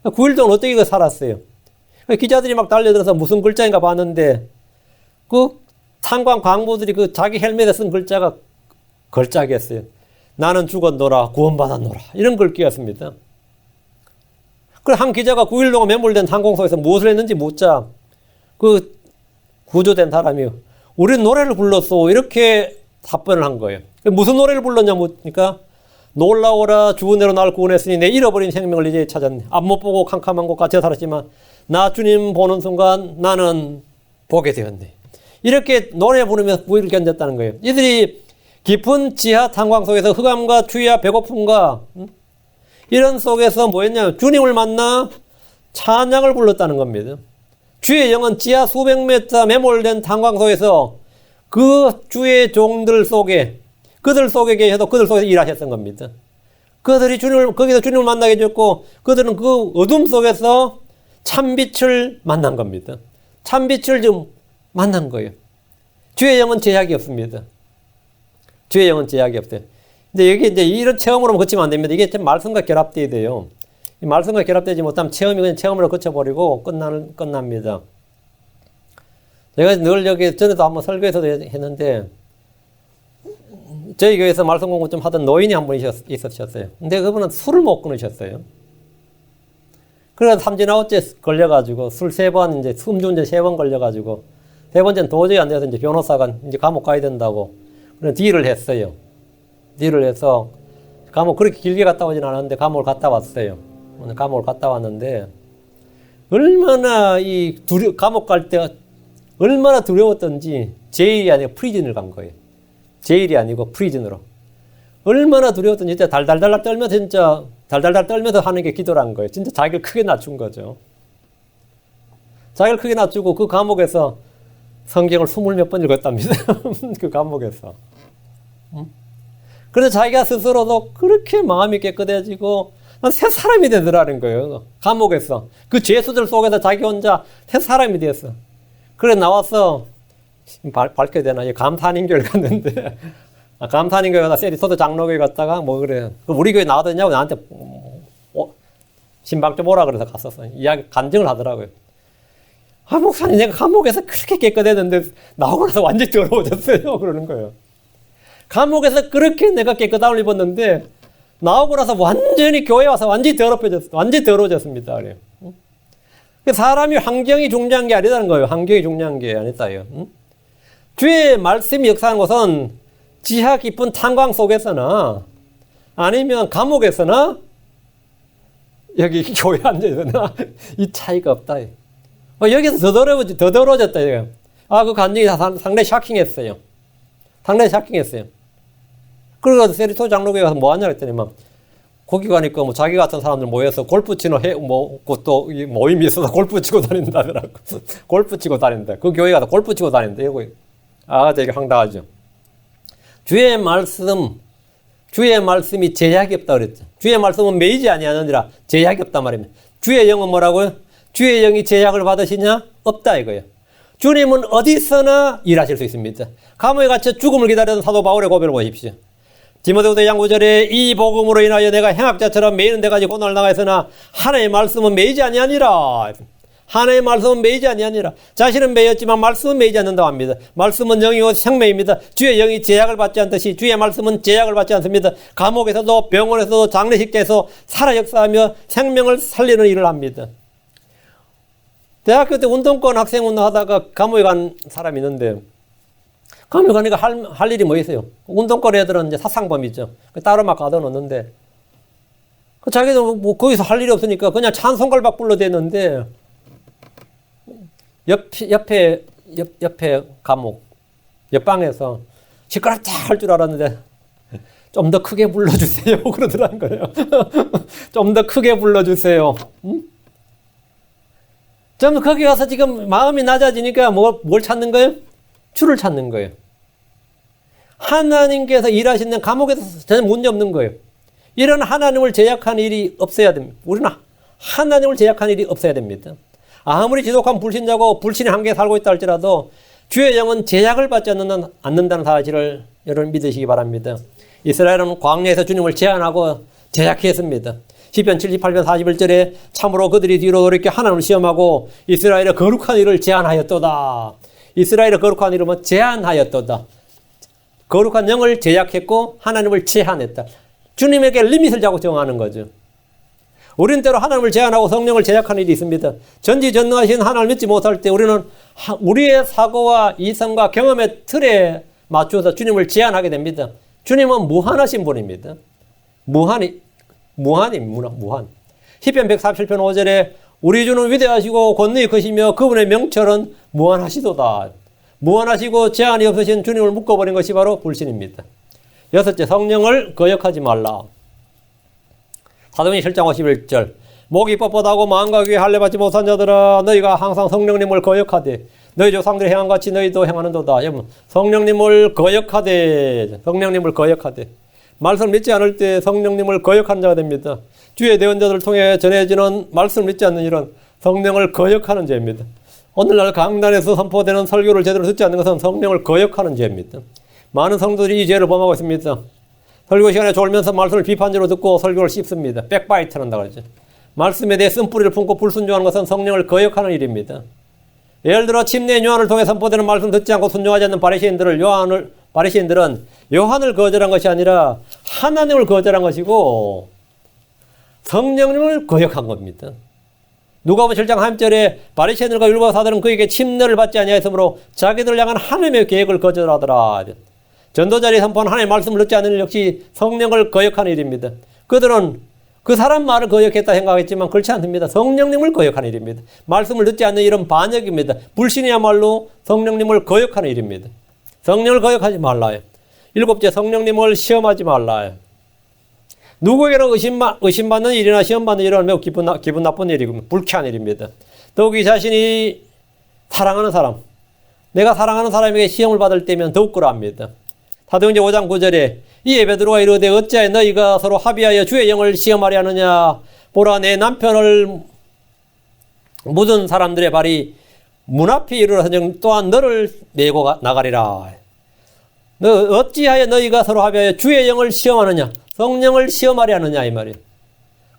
9일 동안 어떻게 이거 살았어요? 기자들이 막 달려들어서 무슨 글자인가 봤는데 그 탄광 광부들이 그 자기 헬멧에 쓴 글자가 걸작이었어요. 나는 죽었노라 구원받았노라 이런 글귀였습니다. 그래 한 기자가 9일 동안 매몰된 항공소에서 무엇을 했는지 묻자 그 구조된 사람이 우리는 노래를 불렀어 이렇게 답변을 한 거예요. 무슨 노래를 불렀냐 묻니까 놀라워라 주 은혜로 나를 구원했으니 내 잃어버린 생명을 이제 찾았네. 앞 못 보고 캄캄한 곳 갇혀 살았지만 나 주님 보는 순간 나는 보게 되었네. 이렇게 노래 부르면서 9일을 견뎠다는 거예요. 이들이 깊은 지하 탄광 속에서 흑암과 추위와 배고픔과 이런 속에서 뭐 했냐면 주님을 만나 찬양을 불렀다는 겁니다. 주의 영은 지하 수백 미터 매몰된 탄광 속에서 그 주의 종들 속에 그들 속에 계셔도 그들 속에서 일하셨던 겁니다. 그들이 거기서 주님을 만나게 해줬고 그들은 그 어둠 속에서 참빛을 만난 겁니다. 참빛을 좀 만난 거예요. 주의 영은 제약이 없습니다. 주의 영은 제약이 없어요. 근데 여기 이제 이런 체험으로 거치면 안 됩니다. 이게 말씀과 결합돼야 돼요. 이 말씀과 결합되지 못하면 체험이 그냥 체험으로 거쳐버리고 끝납니다. 제가 늘 여기 전에도 한번 설교에서도 했는데 저희 교회에서 말씀 공부 좀 하던 노인이 한 분 있으셨어요. 근데 그분은 술을 못 끊으셨어요. 그래서 삼진아웃제 걸려가지고 술 3번 이제 음주운전 3번 걸려가지고 3번째는 도저히 안 돼서 이제 변호사가 이제 감옥 가야 된다고 그래서 딜을 했어요. 딜을 해서 감옥 그렇게 길게 갔다 오진 않았는데 감옥을 갔다 왔어요. 오늘 감옥을 갔다 왔는데 얼마나 감옥 갈 때 얼마나 두려웠던지 제일이 아니고 프리즌을 간 거예요. 제일이 아니고 프리즌으로. 얼마나 두려웠던지 진짜 달달달 떨면서 진짜 달달달 떨면서 하는 게 기도란 거예요. 진짜 자기를 크게 낮춘 거죠. 자기를 크게 낮추고 그 감옥에서 성경을 20몇 번 읽었답니다. 그 감옥에서. 그래서 자기가 스스로도 그렇게 마음이 깨끗해지고 새 사람이 되더라는 거예요. 감옥에서. 그 죄수들 속에서 자기 혼자 새 사람이 되었어. 그래 나와서 밝혀야 되나? 감탄인교를 갔는데 감탄인교에 가다 세리토도 장로교에 갔다가 뭐 그래. 우리 교회 나와도 되냐고 나한테 신방 좀 오라 그래서 갔었어. 이야기 간증을 하더라고요. 아 목사님 내가 감옥에서 그렇게 깨끗했는데 나오고 나서 완전히 더러워졌어요. 그러는 거예요. 감옥에서 그렇게 내가 깨끗함을 입었는데 나오고 나서 완전히 교회 와서 완전히 더럽혀졌어. 완전히 더러워졌습니다. 그래요. 사람이 환경이 중요한 게 아니라는 거예요. 환경이 중요한 게 아니다요. 주의 말씀이 역사한 것은 지하 깊은 탄광 속에서나 아니면 감옥에서나 여기 교회 앉아있으나 이 차이가 없다. 여기서 더 더러워졌다. 그 간증이 상당히 샤킹했어요. 상당히 샤킹했어요. 그래서 세리토 장로교에 가서 뭐 하냐 그랬더니 거기 가니까 뭐 자기 같은 사람들 모여서 골프 치는 또 모임이 있어서 골프 치고 다닌다더라고. 골프 치고 다닌다. 그 교회 가서 골프 치고 다닌다. 이거 되게 황당하죠. 주의 말씀이 제약이 없다 그랬죠. 주의 말씀은 매이지 아니하느니라 제약이 없다 말입니다. 주의 영은 뭐라고요? 주의 영이 제약을 받으시냐? 없다 이거예요. 주님은 어디서나 일하실 수 있습니다. 감옥에 갇혀 죽음을 기다리던 사도 바울의 고백을 보십시오. 디모데후서 2장 9절에 이 복음으로 인하여 내가 행악자처럼 매이는 데까지 고난을 당하였으나 하나님의 말씀은 매이지 아니하니라. 하나님의 말씀은 매이지 아니하니라. 자신은 매였지만 말씀은 매이지 않는다고 합니다. 말씀은 영이고 생명입니다. 주의 영이 제약을 받지 않듯이 주의 말씀은 제약을 받지 않습니다. 감옥에서도 병원에서도 장례식장에서 살아 역사하며 생명을 살리는 일을 합니다. 대학교 때 운동권 학생 운동하다가 감옥에 간 사람이 있는데 감옥에 가니까 할 일이 뭐 있어요? 운동권 애들은 이제 사상범이죠. 따로 막 가둬놓는데 자기도 뭐 거기서 할 일이 없으니까 그냥 찬송가를 불러대는데 옆에 감옥 옆방에서 시끄럽다 할 줄 알았는데 좀 더 크게 불러주세요 그러더라는 거예요. 좀 더 크게 불러주세요. 좀 거기 가서 지금 마음이 낮아지니까 뭘 찾는 거예요? 주를 찾는 거예요. 하나님께서 일하시는 감옥에서 전혀 문제 없는 거예요. 이런 하나님을 제약한 일이 없어야 됩니다. 우리는 하나님을 제약한 일이 없어야 됩니다. 아무리 지독한 불신자고 불신의 한계에 살고 있다 할지라도 주의 영은 제약을 받지 않는다는 사실을 여러분 믿으시기 바랍니다. 이스라엘은 광야에서 주님을 제한하고 제약했습니다. 시편 78편 41절에 참으로 그들이 뒤로 돌이켜 하나님을 시험하고 이스라엘의 거룩한 일을 제한하였도다. 이스라엘의 거룩한 일은 제한하였도다. 거룩한 영을 제약했고 하나님을 제한했다. 주님에게 리밋을 자꾸 정하는 거죠. 우리는 때로 하나님을 제한하고 성령을 제약하는 일이 있습니다. 전지전능하신 하나님을 믿지 못할 때 우리는 우리의 사고와 이성과 경험의 틀에 맞추어서 주님을 제한하게 됩니다. 주님은 무한하신 분입니다. 무한. 시편 147편 5절에 우리 주는 위대하시고 권능이 크시며 그분의 명철은 무한하시도다. 무한하시고 제한이 없으신 주님을 묶어버린 것이 바로 불신입니다. 여섯째, 성령을 거역하지 말라. 사도행전 7장 51절 목이 뻣뻣하고 마음과 귀에 할례 받지 못한 자들아 너희가 항상 성령님을 거역하되 너희 조상들이 행한 같이 너희도 행하는도다. 여러분, 성령님을 거역하되 말씀을 믿지 않을 때 성령님을 거역하는 자가 됩니다. 주의 대언자들을 통해 전해지는 말씀을 믿지 않는 일은 성령을 거역하는 죄입니다. 오늘날 강단에서 선포되는 설교를 제대로 듣지 않는 것은 성령을 거역하는 죄입니다. 많은 성도들이 이 죄를 범하고 있습니다. 설교 시간에 졸면서 말씀을 비판적으로 듣고 설교를 씹습니다. 백바이트 한다 그러죠. 말씀에 대해 쓴뿌리를 품고 불순종하는 것은 성령을 거역하는 일입니다. 예를 들어 침례의 요한을 통해 선포되는 말씀 듣지 않고 순종하지 않는 바리새인들은 요한을 거절한 것이 아니라 하나님을 거절한 것이고 성령님을 거역한 겁니다. 누가복음 7장 3절에 바리새인들과 율법사들은 그에게 침례를 받지 아니하였으므로 자기들을 향한 하나님의 계획을 거절하더라. 전도자들이 선포한 하나님의 말씀을 듣지 않는 일 역시 성령을 거역하는 일입니다. 그들은 그 사람 말을 거역했다 생각했지만 그렇지 않습니다. 성령님을 거역하는 일입니다. 말씀을 듣지 않는 일은 반역입니다. 불신이야말로 성령님을 거역하는 일입니다. 성령을 거역하지 말라요. 일곱째, 성령님을 시험하지 말라요. 누구에게는 의심받는 일이나 시험받는 일은 매우 기분 나쁜 일이고 불쾌한 일입니다. 더욱이 자신이 사랑하는 사람, 내가 사랑하는 사람에게 시험을 받을 때면 더욱 그러합니다. 사도행전 5장 9절에 이에 베드로가 이르되 어찌하여 너희가 서로 합의하여 주의 영을 시험하려 하느냐. 보라, 내 남편을 묻은 사람들의 발이 문 앞에 이르러서 또한 너를 메고 나가리라. 너 어찌하여 너희가 서로 합의하여 주의 영을 시험하느냐. 성령을 시험하려 하느냐 이 말이에요.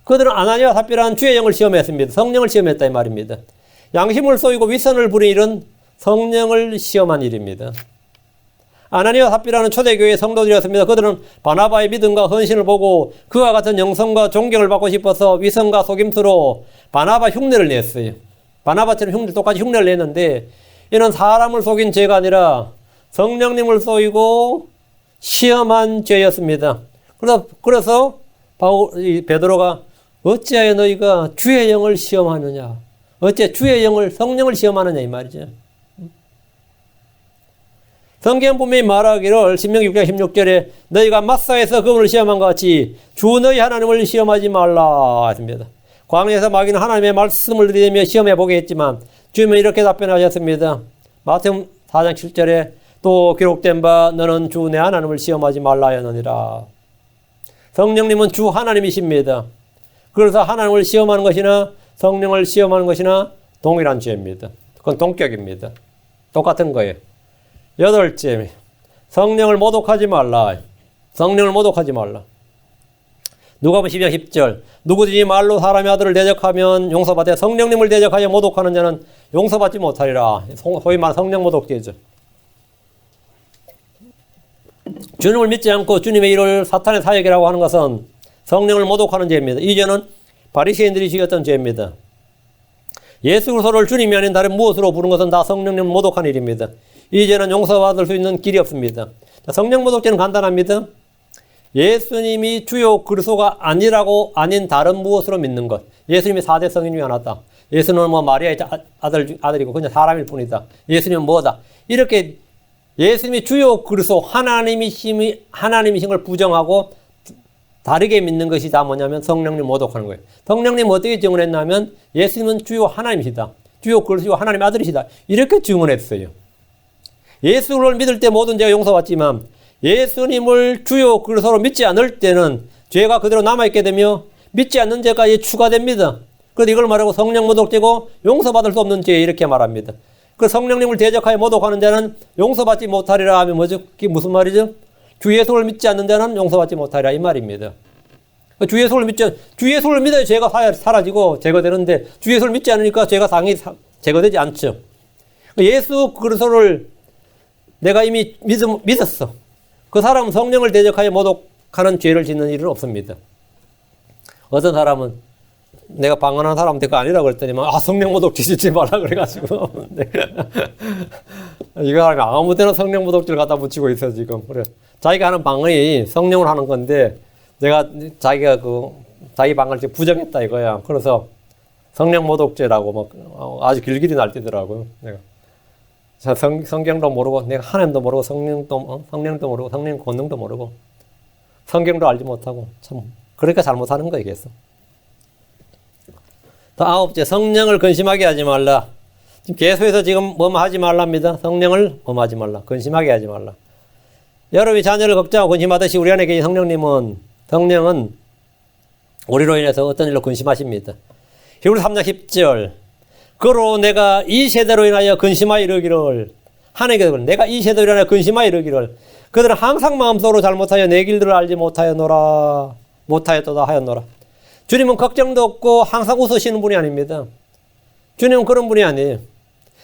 그들은 아나니아와 삽비라는 주의 영을 시험했습니다. 성령을 시험했다 이 말입니다. 양심을 쏘이고 위선을 부린 일은 성령을 시험한 일입니다. 아나니아와 삽비라는 초대교회의 성도들이었습니다. 그들은 바나바의 믿음과 헌신을 보고 그와 같은 영성과 존경을 받고 싶어서 위선과 속임수로 바나바 흉내를 냈어요. 바나바처럼 똑같이 흉내를 냈는데 이는 사람을 속인 죄가 아니라 성령님을 쏘이고 시험한 죄였습니다. 그래서 베드로가 어찌하여 너희가 주의 영을 시험하느냐. 어째 주의 영을 성령을 시험하느냐 이 말이죠. 성경 분명히 말하기를 신명기 6장 16절에 너희가 마사에서 그분을 시험한 것 같이 주 너희 하나님을 시험하지 말라 했습니다. 광야에서 마귀는 하나님의 말씀을 들이대며 시험해 보게 했지만 주님은 이렇게 답변하셨습니다. 마태복음 4장 7절에 또 기록된 바 너는 주 내 하나님을 시험하지 말라 하였느니라. 성령님은 주 하나님이십니다. 그래서 하나님을 시험하는 것이나 성령을 시험하는 것이나 동일한 죄입니다. 그건 동격입니다. 똑같은 거예요. 8째, 성령을 모독하지 말라. 성령을 모독하지 말라. 누가복음 12장 10절 누구든지 말로 사람의 아들을 대적하면 용서받되 성령님을 대적하여 모독하는 자는 용서받지 못하리라. 소위 말하는 성령 모독죄죠. 주님을 믿지 않고 주님의 일을 사탄의 사역이라고 하는 것은 성령을 모독하는 죄입니다. 이 죄는 바리새인들이 지었던 죄입니다. 예수 그리스도를 주님이 아닌 다른 무엇으로 부른 것은 다 성령님을 모독한 일입니다. 이 죄는 용서받을 수 있는 길이 없습니다. 성령 모독죄는 간단합니다. 예수님이 주요 그리스도가 아닌 다른 무엇으로 믿는 것. 예수님이 4대 성인 중에 하나다. 예수는 뭐 마리아의 아들이고 그냥 사람일 뿐이다. 예수님은 뭐다. 이렇게 예수님이 주요 그리스도 하나님이신 걸 부정하고 다르게 믿는 것이 다 뭐냐면 성령님 모독하는 거예요. 성령님 어떻게 증언했냐면 예수님은 주요 하나님이시다. 주요 그리스도 하나님의 아들이시다. 이렇게 증언했어요. 예수를 믿을 때 모든 죄가 용서받지만 예수님을 주요 그리스도로 믿지 않을 때는 죄가 그대로 남아있게 되며 믿지 않는 죄까지 추가됩니다. 그래서 이걸 말하고 성령 모독죄고 용서받을 수 없는 죄 이렇게 말합니다. 그 성령님을 대적하여 모독하는 자는 용서받지 못하리라 하면 뭐죠? 그게 무슨 말이죠? 주 예수를 믿지 않는 자는 용서받지 못하리라 이 말입니다. 주 예수를 믿어야 죄가 사라지고 제거되는데 주 예수를 믿지 않으니까 죄가 당연히 제거되지 않죠. 예수 그리스도를 내가 이미 믿었어. 그 사람은 성령을 대적하여 모독하는 죄를 짓는 일은 없습니다. 어떤 사람은 내가 방언하는 사람한테 그거 아니라고 그랬더니만 성령 모독죄 짓지 마라 그래가지고 이거 사람이 아무 데나 성령 모독죄를 갖다 붙이고 있어 지금. 그래 자기가 하는 방언이 성령을 하는 건데 내가 자기가 자기 방언을 지금 부정했다 이거야. 그래서 성령 모독죄라고 막 아주 길길이 날뛰더라고요. 내가 성경도 모르고 내가 하나님도 모르고 성령도 모르고 성령 권능도 모르고 성경도 알지 못하고 참 그러니까 잘못하는 거이겠어. 또 9째 성령을 근심하게 하지 말라. 지금 계속해서 지금 뭐뭐 하지 말랍니다. 성령을 뭐뭐 하지 말라. 근심하게 하지 말라. 여러분이 자녀를 걱정하고 근심하듯이 우리 안에 계신 성령은 우리로 인해서 어떤 일로 근심하십니다. 히브리서 3장 10절 그로 내가 이 세대로 인하여 근심하여 이르기를 하나님께서 내가 이 세대로 인하여 근심하여 이르기를 그들은 항상 마음속으로 잘못하여 내 길들을 알지 못하였도다 하였노라. 주님은 걱정도 없고 항상 웃으시는 분이 아닙니다. 주님은 그런 분이 아니에요.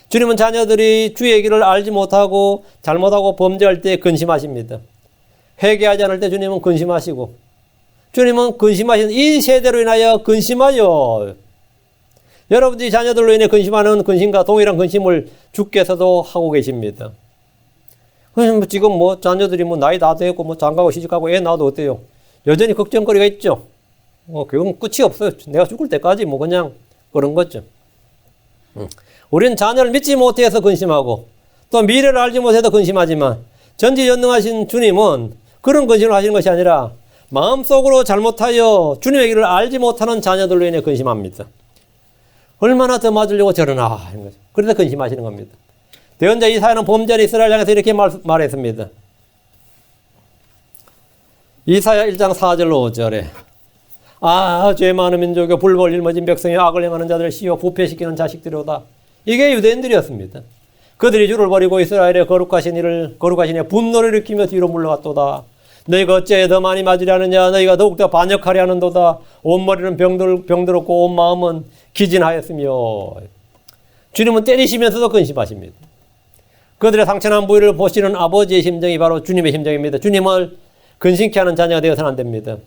주님은 자녀들이 주의 길을 알지 못하고 잘못하고 범죄할 때 근심하십니다. 회개하지 않을 때 주님은 근심하시고 주님은 근심하시는 이 세대로 인하여 근심하여 여러분들이 자녀들로 인해 근심하는 근심과 동일한 근심을 주께서도 하고 계십니다. 지금 자녀들이 나이 다 되고 장가고 시집가고 애 낳아도 어때요? 여전히 걱정거리가 있죠. 그건 끝이 없어요. 내가 죽을 때까지 그냥 그런 거죠. 우리는 자녀를 믿지 못해서 근심하고 또 미래를 알지 못해서 근심하지만 전지전능하신 주님은 그런 근심을 하시는 것이 아니라 마음속으로 잘못하여 주님의 길을 알지 못하는 자녀들로 인해 근심합니다. 얼마나 더 맞으려고 저러나 하는 거죠. 그래서 근심하시는 겁니다. 대언자 이사야는 범죄한 이스라엘 향해서 이렇게 말했습니다. 이사야 1장 4절로 5절에 죄 많은 민족이요 불법을 일머진 백성이 악을 행하는 자들을 씌워 부패시키는 자식들이로다. 이게 유대인들이었습니다. 그들이 주를 버리고 이스라엘의 거룩하신 이의 분노를 일으키며 뒤로 물러갔도다. 너희가 어째 더 많이 맞으려 하느냐. 너희가 더욱더 반역하려 하는도다. 온 머리는 병들었고 온 마음은 기진하였으며. 주님은 때리시면서도 근심하십니다. 그들의 상처난 부위를 보시는 아버지의 심정이 바로 주님의 심정입니다. 주님을 근심케 하는 자녀가 되어서는 안 됩니다.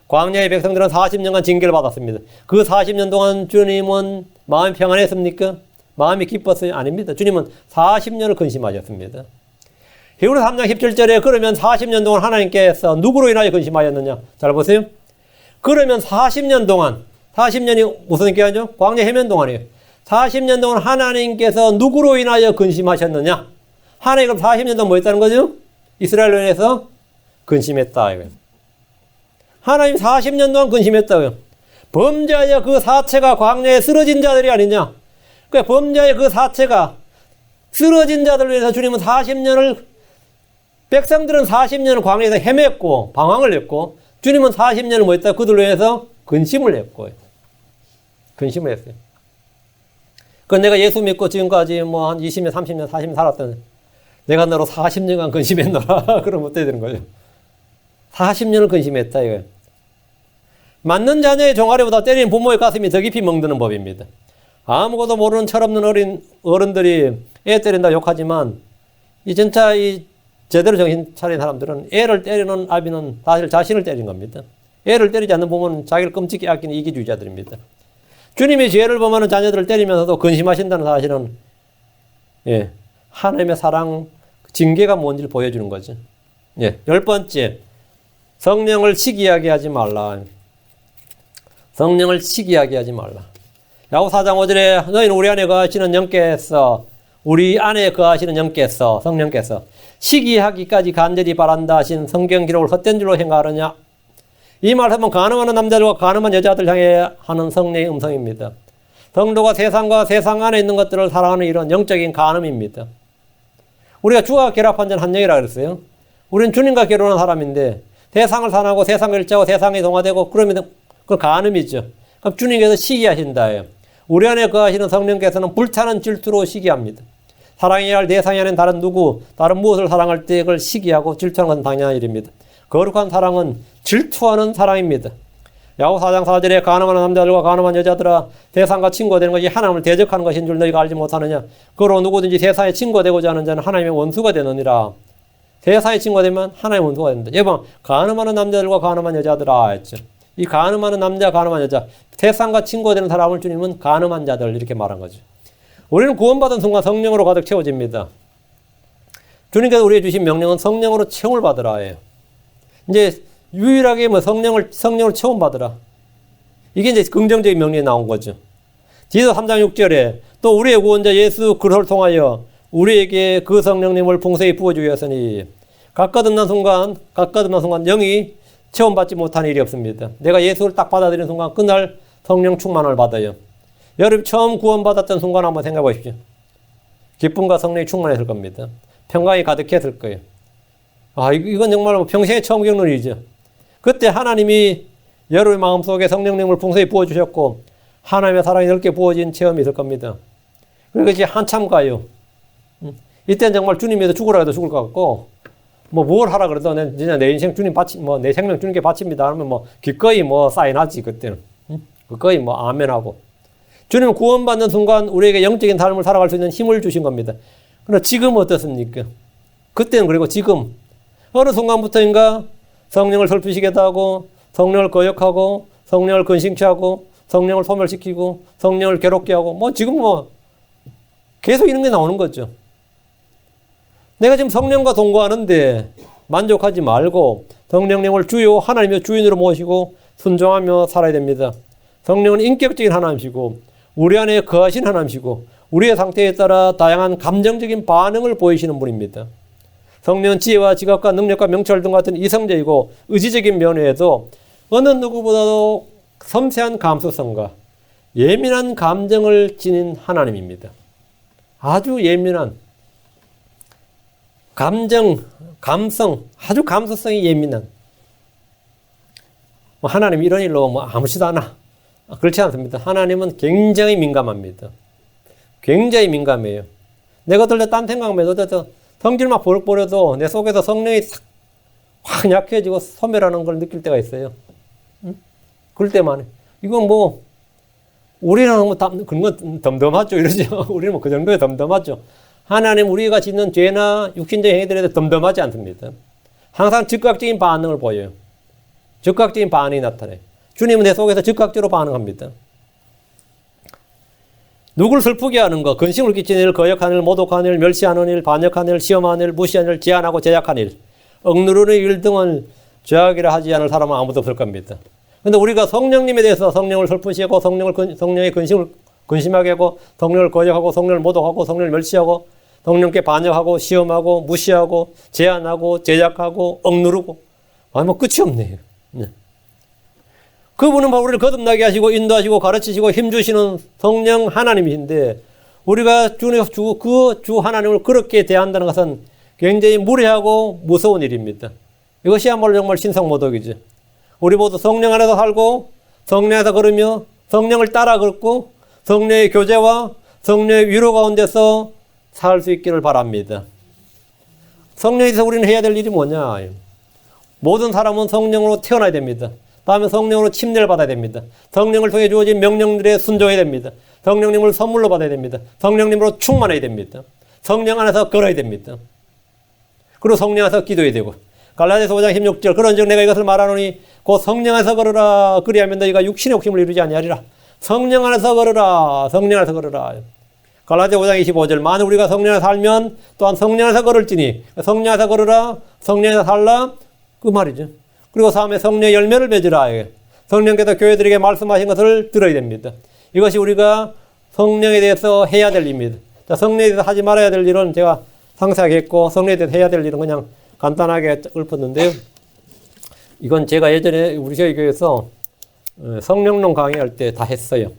광야의 백성들은 40년간 징계를 받았습니다. 그 40년 동안 주님은 마음이 평안했습니까? 마음이 기뻤어요? 아닙니다. 주님은 40년을 근심하셨습니다. 히브리서 3장 17절에 그러면 40년 동안 하나님께서 누구로 인하여 근심하였느냐? 잘 보세요. 그러면 40년 동안 40년이 무슨 기간이죠? 광야 해면 동안이에요. 40년 동안 하나님께서 누구로 인하여 근심하셨느냐? 하나님 그럼 40년 동안 뭐 했다는 거죠? 이스라엘로 인해서 근심했다. 이거예요. 하나님 40년 동안 근심했다고요. 범죄하여 그 사체가 광야에 쓰러진 자들이 아니냐. 그러니까 범죄하여 그 사체가 쓰러진 자들을 위해서 주님은 40년을, 백성들은 40년을 광야에서 헤맸고 방황을 했고, 주님은 40년을 뭐 했다? 그들로 인해서 근심을 했고, 근심을 했어요. 그 내가 예수 믿고 지금까지 뭐 한 20년, 30년, 40년 살았던, 내가 너로 40년간 근심했노라. 그러면 어떻게 되는 거죠? 40년을 근심했다, 이거예요. 맞는 자녀의 종아리보다 때리는 부모의 가슴이 더 깊이 멍드는 법입니다. 아무것도 모르는 철없는 어른들이 애 때린다 욕하지만, 이 진짜 이 제대로 정신 차린 사람들은 애를 때리는 아비는 사실 자신을 때린 겁니다. 애를 때리지 않는 부모는 자기를 끔찍히 아끼는 이기주의자들입니다. 주님이 죄를 범하는 자녀들을 때리면서도 근심하신다는 사실은, 예, 하나님의 사랑, 징계가 뭔지를 보여주는 거죠. 예, 10번째, 성령을 시기하게 하지 말라. 성령을 시기하게 하지 말라. 야고보 4장 5절에 너희는 우리 안에 거하시는 영께서, 우리 안에 거하시는 영께서, 성령께서 시기하기까지 간절히 바란다 하신 성경 기록을 헛된 줄로 행하느냐. 이 말씀은 간음하는 남자들과 간음한 여자들 향해 하는 성령의 음성입니다. 성도가 세상과 세상 안에 있는 것들을 사랑하는 이런 영적인 간음입니다. 우리가 주와 결합한 자는 한 영이라 그랬어요. 우리는 주님과 결혼한 사람인데 세상을 사랑하고 세상을 일자고 세상에 동화되고 그러면 그건 간음이죠. 그럼 주님께서 시기하신다예요. 우리 안에 거하시는 성령께서는 불타는 질투로 시기합니다. 사랑해야 할 대상이 아닌 다른 누구, 다른 무엇을 사랑할 때 그걸 시기하고 질투하는 것은 당연한 일입니다. 거룩한 사랑은 질투하는 사랑입니다. 야고보 4장 4절에 간음하는 남자들과 간음한 여자들아 세상과 친구가 되는 것이 하나님을 대적하는 것인 줄 너희가 알지 못하느냐. 그로 누구든지 세상의 친구가 되고자 하는 자는 하나님의 원수가 되느니라. 세상의 친구가 되면 하나님의 원수가 된다. 여러분, 간음하는 남자들과 간음한 여자들아 했죠. 이 간음하는 남자, 간음한 여자, 세상과 친구가 되는 사람을 주님은 간음한 자들 이렇게 말한 거죠. 우리는 구원받은 순간 성령으로 가득 채워집니다. 주님께서 우리에게 주신 명령은 성령으로 채움을 받으라예요. 이제 유일하게 뭐 성령을 체험 받으라. 이게 이제 긍정적인 명령이 나온 거죠. 디도 3장 6절에 또 우리의 구원자 예수 그리스도를 통하여 우리에게 그 성령님을 풍성히 부어주셨으니 각각 듣는 순간 영이 체험받지 못한 일이 없습니다. 내가 예수를 딱 받아들이는 순간 그날 성령 충만을 받아요. 여러분 처음 구원받았던 순간 한번 생각해 보십시오. 기쁨과 성령이 충만했을 겁니다. 평강이 가득했을 거예요. 아, 이건 정말 평생에 처음 겪는 일이죠. 그때 하나님이 여러분의 마음속에 성령님을 풍성히 부어주셨고 하나님의 사랑이 넓게 부어진 체험이 있을 겁니다. 그리고 이제 한참 가요. 이때는 정말 주님 위해서 죽으라 해도 죽을 것 같고 뭘 하라 그래도 진짜 내 인생 주님 내 생명 주님께 바칩니다 하면 기꺼이 사인하지 그때는. 기꺼이 아멘하고. 주님은 구원받는 순간 우리에게 영적인 삶을 살아갈 수 있는 힘을 주신 겁니다. 그러나 지금은 어떻습니까? 그때는 그리고 지금 어느 순간부터인가 성령을 슬프시겠다 하고 성령을 거역하고 성령을 근심케 하고 성령을 소멸시키고 성령을 괴롭게 하고 지금 계속 이런 게 나오는 거죠. 내가 지금 성령과 동거하는데 만족하지 말고 성령님을 주요 하나님의 주인으로 모시고 순종하며 살아야 됩니다. 성령은 인격적인 하나님이시고 우리 안에 거하신 하나님이시고 우리의 상태에 따라 다양한 감정적인 반응을 보이시는 분입니다. 성령은 지혜와 지각과 능력과 명철 등 같은 이성적이고 의지적인 면에도 어느 누구보다도 섬세한 감수성과 예민한 감정을 지닌 하나님입니다. 아주 예민한 감성, 아주 감수성이 예민한 하나님 이런 일로 아무렇지도 않아. 그렇지 않습니다. 하나님은 굉장히 민감합니다. 굉장히 민감해요. 내가 어떨 때 딴 생각하면 어떨 때 성질 막 버럭버려도 내 속에서 성령이 확 약해지고 소멸하는 걸 느낄 때가 있어요. 그럴 때만 해. 이건 우리는 그런 건 덤덤하죠. 이러죠. 우리는 그 정도에 덤덤하죠. 하나님 우리가 짓는 죄나 육신적인 행위들에 대해 덤덤하지 않습니다. 항상 즉각적인 반응을 보여요. 즉각적인 반응이 나타나요. 주님은 내 속에서 즉각적으로 반응합니다. 누구를 슬프게 하는 것, 근심을 끼치는 일, 거역하는 일, 모독하는 일, 멸시하는 일, 반역하는 일, 시험하는 일, 무시하는 일, 제한하고 제약하는 일, 억누르는 일 등은 죄악이라 하지 않을 사람은 아무도 없을 겁니다. 그런데 우리가 성령님에 대해서 성령을 슬프시하고 성령의 근심하게 하고 성령을 거역하고 성령을 모독하고 성령을 멸시하고 성령께 반역하고 시험하고 무시하고 제한하고 제약하고 억누르고 뭐 끝이 없네요. 네. 그분은 바로 우리를 거듭나게 하시고 인도하시고 가르치시고 힘주시는 성령 하나님이신데 우리가 주 하나님을 그렇게 대한다는 것은 굉장히 무례하고 무서운 일입니다. 이것이야말로 정말 신성모독이죠. 우리 모두 성령 안에서 살고 성령 안에서 걸으며 성령을 따라 걷고 성령의 교제와 성령의 위로 가운데서 살 수 있기를 바랍니다. 성령에서 우리는 해야 될 일이 뭐냐? 모든 사람은 성령으로 태어나야 됩니다. 다음에 성령으로 침례를 받아야 됩니다. 성령을 통해 주어진 명령들에 순종해야 됩니다. 성령님을 선물로 받아야 됩니다. 성령님으로 충만해야 됩니다. 성령 안에서 걸어야 됩니다. 그리고 성령 안에서 기도해야 되고 갈라디아서 5장 16절 그런즉 내가 이것을 말하노니 곧 성령 안에서 걸으라 그리하면 너희가 육신의 욕심을 이루지 아니하리라. 성령 안에서 걸으라. 성령 안에서 걸으라. 갈라디아 5장 25절 만일 우리가 성령 안에서 살면 또한 성령 안에서 걸을지니 성령 안에서 걸으라. 성령 안에서 살라. 그 말이죠. 그리고 다음에 성령의 열매를 맺으라. 성령께서 교회들에게 말씀하신 것을 들어야 됩니다. 이것이 우리가 성령에 대해서 해야 될 일입니다. 자, 성령에 대해서 하지 말아야 될 일은 제가 상세하게 했고 성령에 대해서 해야 될 일은 그냥 간단하게 읊었는데요. 이건 제가 예전에 우리 저희 교회에서 성령론 강의할 때 다 했어요.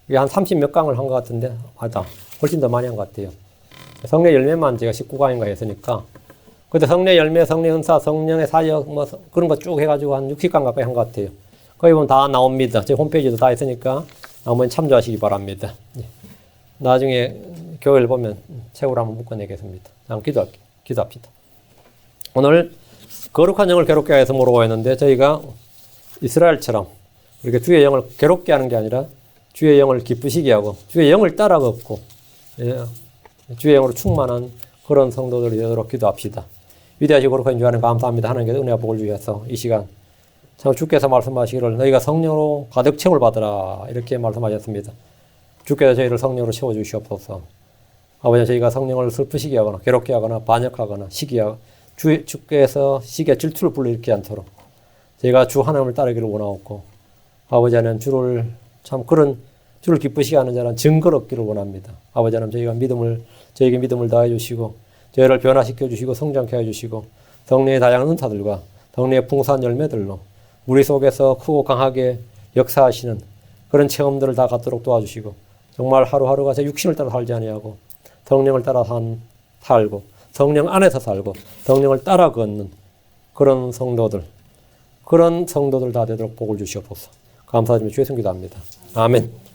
이게 한 30몇 강을 한 것 같은데 맞아. 훨씬 더 많이 한 것 같아요. 성령 열매만 제가 19강인가 했으니까 그때 성령 열매, 성령 은사, 성령의 사역 뭐 그런 거 쭉 해가지고 한 60강 가까이 한 것 같아요. 거기 보면 다 나옵니다. 제 홈페이지도 다 있으니까 한번 참조하시기 바랍니다. 나중에 교회를 보면 책으로 한번 묶어내겠습니다. 한번 기도합시다. 오늘 거룩한 영을 괴롭게 해서 물어보였는데 저희가 이스라엘처럼 이렇게 주의 영을 괴롭게 하는 게 아니라 주의 영을 기쁘시게 하고 주의 영을 따라 걷고 주의 영으로 충만한 그런 성도들이 되도록 기도합시다. 위대하시고 거룩한 주 하나님 감사합니다. 하나님께서 은혜와 복을 주셔서 이 시간 참 주께서 말씀하시기를 너희가 성령으로 가득 채움을 받으라 이렇게 말씀하셨습니다. 주께서 저희를 성령으로 채워주시옵소서. 아버지 저희가 성령을 슬프시게 하거나 괴롭게 하거나 반역하거나 시기하거나 주께서 시기에 질투를 불러일으키지 않도록 저희가 주 하나님을 따르기를 원하옵고 아버지 하나님 주를 기쁘시게 하는 자는 증거를 얻기를 원합니다. 아버지 하나님 저에게 믿음을 더해 주시고 저희를 변화시켜 주시고 성장케 해 주시고 성령의 다양한 은사들과 성령의 풍성한 열매들로 우리 속에서 크고 강하게 역사하시는 그런 체험들을 다 갖도록 도와주시고 정말 하루하루가 제 육신을 따라 살지 아니하고 성령을 따라 살고 성령 안에서 살고 성령을 따라 걷는 그런 성도들 다 되도록 복을 주시옵소서. 감사드리며 주의 성기도합니다. 아멘.